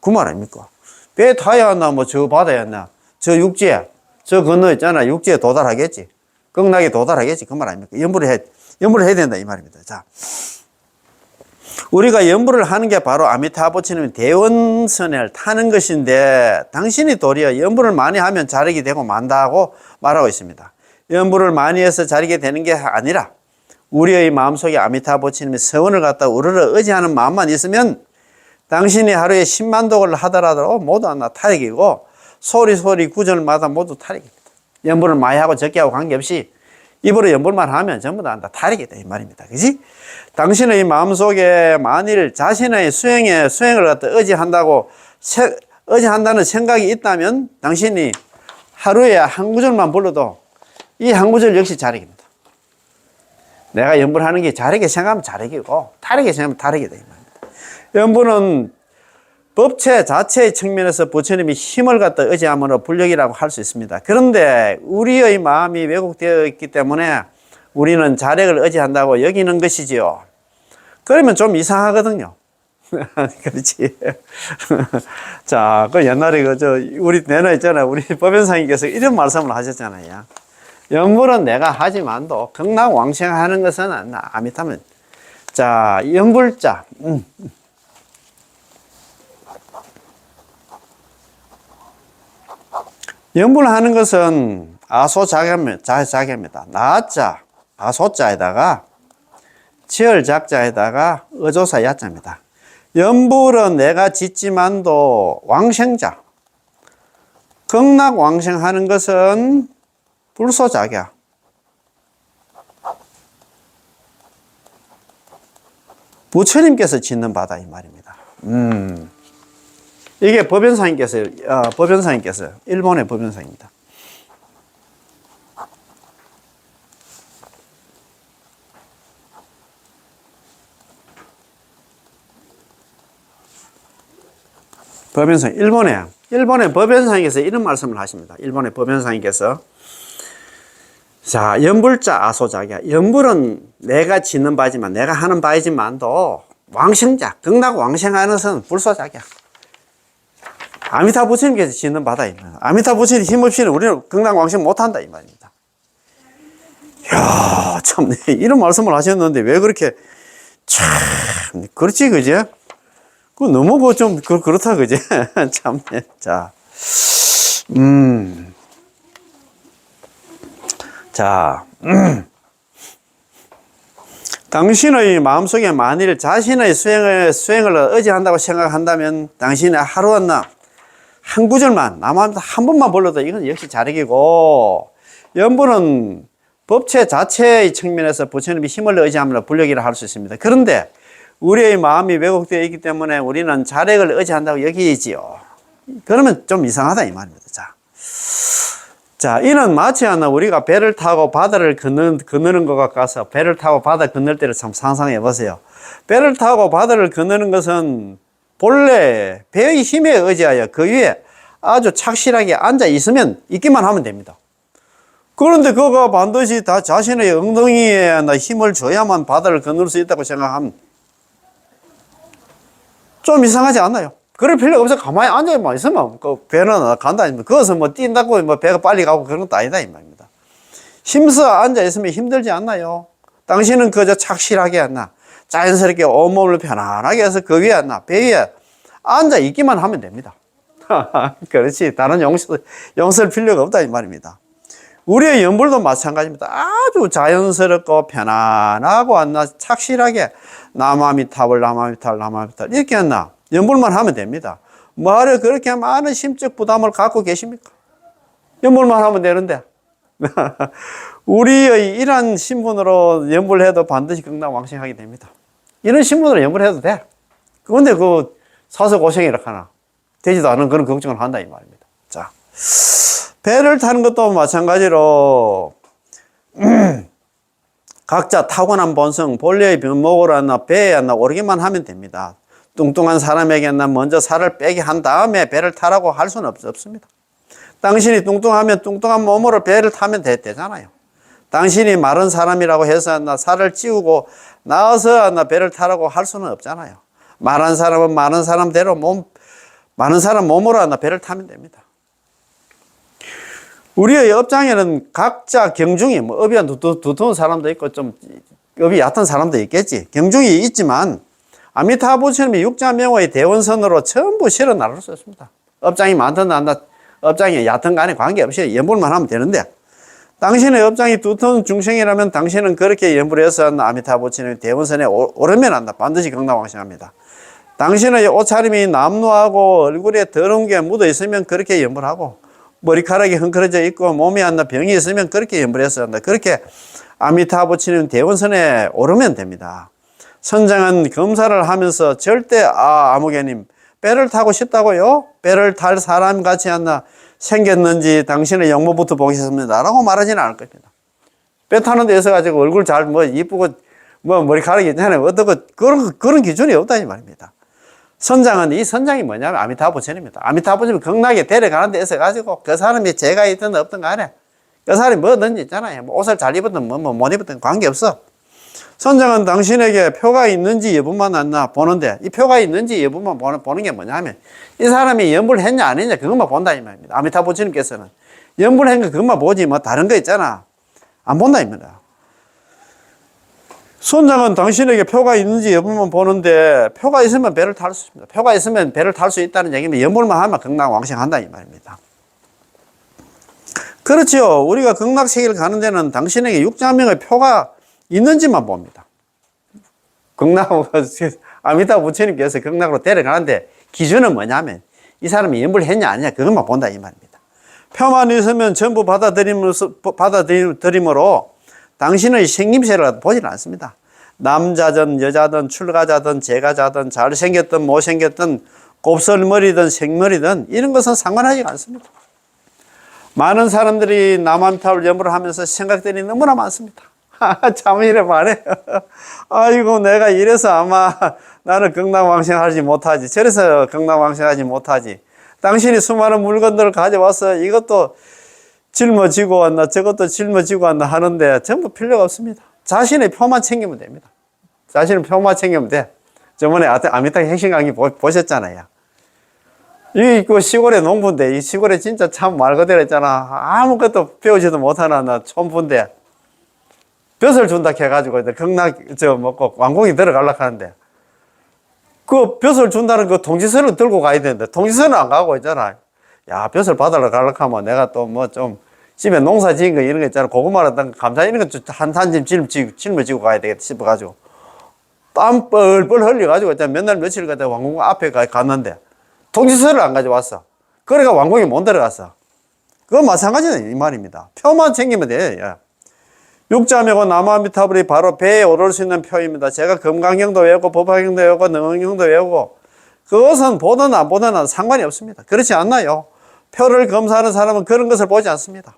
A: 그 말 아닙니까? 배 타야 하나 뭐 저 바다에 하나 저 육지에 저 건너 있잖아. 육지에 도달하겠지. 극락에 도달하겠지. 그 말 아닙니까? 연불을 해야 된다 이 말입니다. 자, 우리가 연불을 하는 게 바로 아미타 부처님의 대원선을 타는 것인데 당신이 도리어 연불을 많이 하면 자력이 되고 만다고 말하고 있습니다. 연불을 많이 해서 자력이 되는 게 아니라 우리의 마음속에 아미타 부처님의 서원을 갖다 우러러 의지하는 마음만 있으면 당신이 하루에 10만 독을 하더라도 모두 하나 타력이고 소리 구절마다 모두 타력입니다. 연불을 많이 하고 적게 하고 관계없이 입으로 연불만 하면 전부 다 타력이다 이 말입니다. 그지? 당신의 마음속에 만일 자신의 수행을 갖다 의지한다는 생각이 있다면 당신이 하루에 한 구절만 불러도 이 한 구절 역시 자력입니다. 내가 연불하는 게 자력이 생각하면 자력이고 타력이 생각하면 타력이다 이 말입니다. 연불은 법체 자체의 측면에서 부처님이 힘을 갖다 의지함으로 불력이라고 할 수 있습니다. 그런데 우리의 마음이 왜곡되어 있기 때문에 우리는 자력을 의지한다고 여기는 것이지요. 그러면 좀 이상하거든요. 그렇지. 자, 그 옛날에 우리 내나 있잖아요. 우리 법연사님께서 이런 말씀을 하셨잖아요. 연불은 내가 하지만도 극락왕생하는 것은 아미타면. 자, 연불자. 연불하는 것은 아소자계입니다. 나자, 아소자에다가 지얼작자에다가 어조사 야자입니다. 연불은 내가 짓지만도 왕생자, 극락왕생하는 것은 불소작야. 부처님께서 짓는 바다 이 말입니다. 이게 법연사님께서 일본의 법연사입니다. 법연사 일본의 법연사님께서 이런 말씀을 하십니다. 일본의 법연사님께서 자, 연불자 아소작이야. 연불은 내가 짓는 바지만 내가 하는 바이지만도 왕생자, 극락 왕생하는 것은 불소작이야. 아미타 부처님께서 짓는 바다 이 말이야. 아미타 부처님 힘 없이는 우리는 극락 왕생 못한다 이 말입니다. 이야, 참 이런 말씀을 하셨는데 왜 그렇게 참 그렇지 그제? 그 너무 좀 그렇다 그제? 참 자, 자, 당신의 마음속에 만일 자신의 수행을 의지한다고 생각한다면 당신의 하루 한 구절만 남한테 한 번만 불러도 이건 역시 자력이고 연불은 법체 자체의 측면에서 부처님이 힘을 의지하면 불력이라 할 수 있습니다. 그런데 우리의 마음이 왜곡되어 있기 때문에 우리는 자력을 의지한다고 여기지요. 그러면 좀 이상하다 이 말입니다. 자, 이는 마치 우리가 배를 타고 바다를 건너는 것과 같아서 배를 타고 바다 건널 때를 참 상상해 보세요. 배를 타고 바다를 건너는 것은 본래 배의 힘에 의지하여 그 위에 아주 착실하게 앉아 있기만 하면 됩니다. 그런데 그가 반드시 다 자신의 엉덩이에 힘을 줘야만 바다를 건널 수 있다고 생각하면 좀 이상하지 않나요? 그럴 필요가 없어. 가만히 앉아만 있으면 그 배는 간다. 그것은 뭐 뛴다고 뭐 배가 빨리 가고 그런 것도 아니다 이 말입니다. 힘써 앉아 있으면 힘들지 않나요? 당신은 그저 착실하게 앉나 자연스럽게 온몸을 편안하게 해서 그 위에 앉나 배 위에 앉아 있기만 하면 됩니다. 그렇지. 다른 용서할 필요가 없다 이 말입니다. 우리의 연불도 마찬가지입니다. 아주 자연스럽고 편안하고 앉나 착실하게 나마미탑을 이렇게 앉나 연불만 하면 됩니다. 뭐하러 그렇게 많은 심적 부담을 갖고 계십니까? 연불만 하면 되는데. 우리의 이러한 신분으로 연불해도 반드시 극락왕생하게 됩니다. 이런 신분으로 연불해도 돼. 그런데 사서 고생이라 하나. 되지도 않은 그런 걱정을 한다 이 말입니다. 자, 배를 타는 것도 마찬가지로 각자 타고난 본성, 본래의 면목으로 배에 오르기만 하면 됩니다. 뚱뚱한 사람에게 먼저 살을 빼게 한 다음에 배를 타라고 할 수는 없습니다. 당신이 뚱뚱하면 뚱뚱한 몸으로 배를 타면 되잖아요. 당신이 마른 사람이라고 해서 살을 찌우고 나와서 배를 타라고 할 수는 없잖아요. 마른 사람은 마른 사람대로 많은 사람 몸으로 배를 타면 됩니다. 우리의 업장에는 각자 경중이 업이 두터운 사람도 있고 좀 업이 얕은 사람도 있겠지. 경중이 있지만 아미타불 부처님이 육자명의 대원선으로 전부 실어 나를 수 있습니다. 업장이 많든 업장이 얕은 간에 관계없이 연불만 하면 되는데 당신의 업장이 두터운 중생이라면 당신은 그렇게 연불해서 아미타불 부처님의 대원선에 오르면 반드시 극락왕생합니다. 당신의 옷차림이 남루하고 얼굴에 더러운 게 묻어 있으면 그렇게 연불하고 머리카락이 헝클어져 있고 몸에 병이 있으면 그렇게 연불해서 그렇게 아미타불 부처님 대원선에 오르면 됩니다. 선장은 검사를 하면서 절대 아무개님 배를 타고 싶다고요? 배를 탈 사람 같이 생겼는지 당신의 영모부터 보겠습니다 라고 말하지는 않을 겁니다. 배 타는 데서 가지고 얼굴 잘 이쁘고 머리카락이 있잖아요. 어떻게 그런 기준이 없다 이 말입니다. 이 선장이 뭐냐면 아미타불 부처님입니다. 아미타불 부처님이 극락에 데려가는 데서 가지고 그 사람이 죄가 있든 없든 간에 그 사람이 뭐든지 있잖아요. 옷을 잘 입었든 못 입었든 관계없어. 선장은 당신에게 표가 있는지 여부만 보는데 이 표가 있는지 여부만 보는 게 뭐냐면 이 사람이 연불했냐 안 했냐 그것만 본다 이 말입니다. 아미타불 부처님께서는 연불한 거 그것만 보지 다른 거 있잖아 안 본다 이 말이야. 선장은 당신에게 표가 있는지 여부만 보는데 표가 있으면 배를 탈 수 있습니다. 표가 있으면 배를 탈 수 있다는 얘기면 연불만 하면 극락왕생한다 이 말입니다. 그렇지요. 우리가 극락세계를 가는 데는 당신에게 육자명의 표가 있는지만 봅니다. 아미타불 부처님께서 극락으로 데려가는데 기준은 뭐냐면 이 사람이 연불했냐 아니냐 그것만 본다 이 말입니다. 표만 있으면 전부 받아들임으로 당신의 생김새를 보지는 않습니다. 남자든 여자든 출가자든 재가자든 잘생겼든 못생겼든 곱슬머리든 생머리든 이런 것은 상관하지 않습니다. 많은 사람들이 남아미타불 연불을 하면서 생각들이 너무나 많습니다. 참 이래 말해요. 아이고 내가 이래서 아마 나는 극락왕생하지 못하지. 저래서 극락왕생하지 못하지. 당신이 수많은 물건들을 가져와서 이것도 짊어지고 왔나 저것도 짊어지고 왔나 하는데 전부 필요가 없습니다. 자신의 표만 챙기면 됩니다. 자신의 표만 챙기면 돼. 저번에 아미타 핵심 강의 보셨잖아요. 이 시골의 농부인데 이 시골에 진짜 참 말 그대로 했잖아. 아무것도 배우지도 못하나 촌부인데 벼슬 준다 해가지고 극락 먹고 왕궁에 들어가려고 하는데 그 벼슬 준다는 그 통지서를 들고 가야 되는데 통지서는 안 가고 있잖아. 야 벼슬 받으러 가려고 하면 내가 또 좀 집에 농사 지은 거 이런 거 있잖아. 고구마라든 감자 이런 거 한 짐 짊어지고 가야 되겠다 싶어가지고 땀 뻘뻘 흘려가지고 몇 날 며칠 갔다 왕궁 앞에 갔는데 통지서를 안 가져왔어. 그러니까 왕궁에 못 들어갔어. 그건 마찬가지다 이 말입니다. 표만 챙기면 돼. 야. 육자명은 나무아미타불이 바로 배에 오를 수 있는 표입니다. 제가 금강경도 외우고 법화경도 외우고 능언경도 외우고 그것은 보든 안 보든 상관이 없습니다. 그렇지 않나요? 표를 검사하는 사람은 그런 것을 보지 않습니다.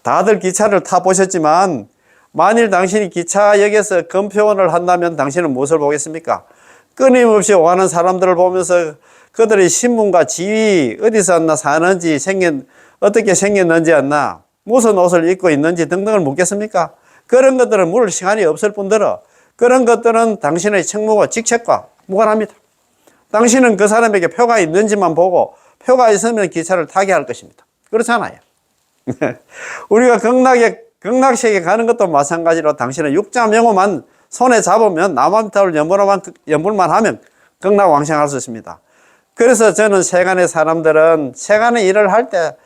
A: 다들 기차를 타보셨지만 만일 당신이 기차역에서 검표원을 한다면 당신은 무엇을 보겠습니까? 끊임없이 오가는 사람들을 보면서 그들의 신분과 지위, 어디서 왔나 사는지, 어떻게 생겼는지 않나, 무슨 옷을 입고 있는지 등등을 묻겠습니까? 그런 것들은 물을 시간이 없을 뿐더러 그런 것들은 당신의 책무와 직책과 무관합니다. 당신은 그 사람에게 표가 있는지만 보고 표가 있으면 기차를 타게 할 것입니다. 그렇잖아요. 우리가 극락세계 가는 것도 마찬가지로 당신은 육자명호만 손에 잡으면 나무아미타불 연불만 하면 극락왕생할 수 있습니다. 그래서 저는 세간의 사람들은 세간의 일을 할 때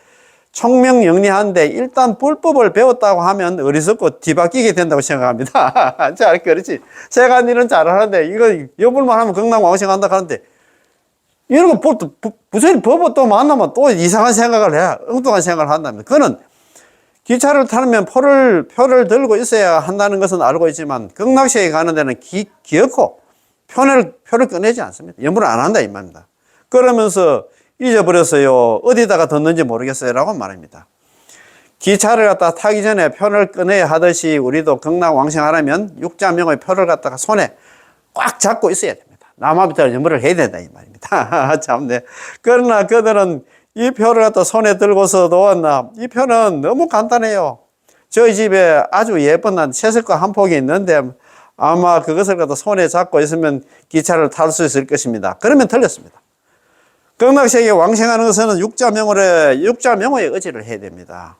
A: 총명영리한데 일단 불법을 배웠다고 하면 어리석고 뒤바뀌게 된다고 생각합니다. 자, 그렇지. 세간 일은 잘하는데 이거 연불만 하면 극락왕생한다 하는데 이런 거 무슨 법을 또 만나면 또 이상한 생각을 해. 엉뚱한 생각을 한다면 그는 기차를 타면 표를 들고 있어야 한다는 것은 알고 있지만 극락세계 가는 데는 기어코 표를 꺼내지 않습니다. 연불을 안 한다 이 말입니다. 그러면서 잊어버렸어요. 어디다가 뒀는지 모르겠어요 라고 말합니다. 기차를 갖다 타기 전에 표를 꺼내야 하듯이 우리도 극락왕생하려면 육자명의 표를 갖다가 손에 꽉 잡고 있어야 됩니다. 나무아미타불 연불을 해야 된다 이 말입니다. 참네. 그러나 그들은 이 표를 갖다 손에 들고서 놓았나? 이 표는 너무 간단해요. 저희 집에 아주 예쁜 채석과 한 폭이 있는데 아마 그것을 갖다 손에 잡고 있으면 기차를 탈 수 있을 것입니다. 그러면 틀렸습니다. 극락세계 왕생하는 것은 육자명호의 의지를 해야 됩니다.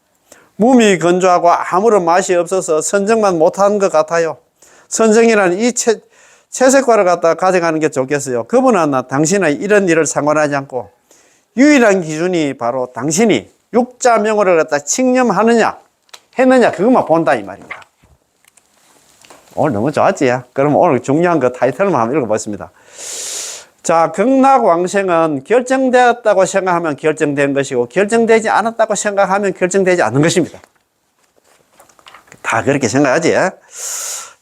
A: 몸이 건조하고 아무런 맛이 없어서 선정만 못한 것 같아요. 선정이라는 이 채색과를 갖다 가져가는 게 좋겠어요. 그분은 당신의 이런 일을 상관하지 않고 유일한 기준이 바로 당신이 육자명호를 갖다 칙념하느냐 했느냐 그것만 본다 이 말입니다. 오늘 너무 좋았지? 그럼 오늘 중요한 그 타이틀만 한번 읽어보겠습니다. 자, 극락왕생은 결정되었다고 생각하면 결정된 것이고 결정되지 않았다고 생각하면 결정되지 않는 것입니다. 다 그렇게 생각하지?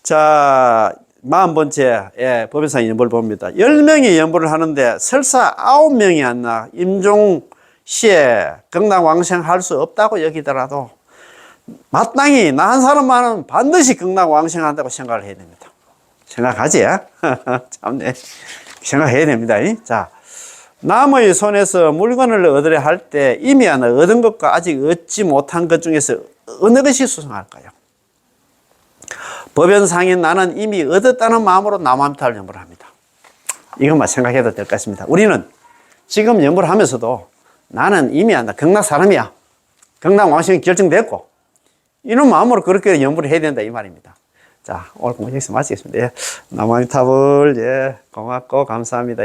A: 자, 40번째 법연상 연불 봅니다. 10명이 연불을 하는데 설사 9명이 안 나 임종시에 극락왕생할 수 없다고 여기더라도 마땅히 나 한 사람만은 반드시 극락왕생한다고 생각을 해야 됩니다. 생각하지? 참네. 생각해야 됩니다. 자, 남의 손에서 물건을 얻으려 할 때 이미 하나 얻은 것과 아직 얻지 못한 것 중에서 어느 것이 수상할까요? 법연상인 나는 이미 얻었다는 마음으로 나무아미타불 연불을 합니다. 이것만 생각해도 될 것 같습니다. 우리는 지금 연불을 하면서도 나는 이미 극락 사람이야. 극락왕생이 결정됐고 이런 마음으로 그렇게 연불을 해야 된다 이 말입니다. 자, 오늘 공부 여기서 마치겠습니다. 나무아미타불 고맙고 감사합니다.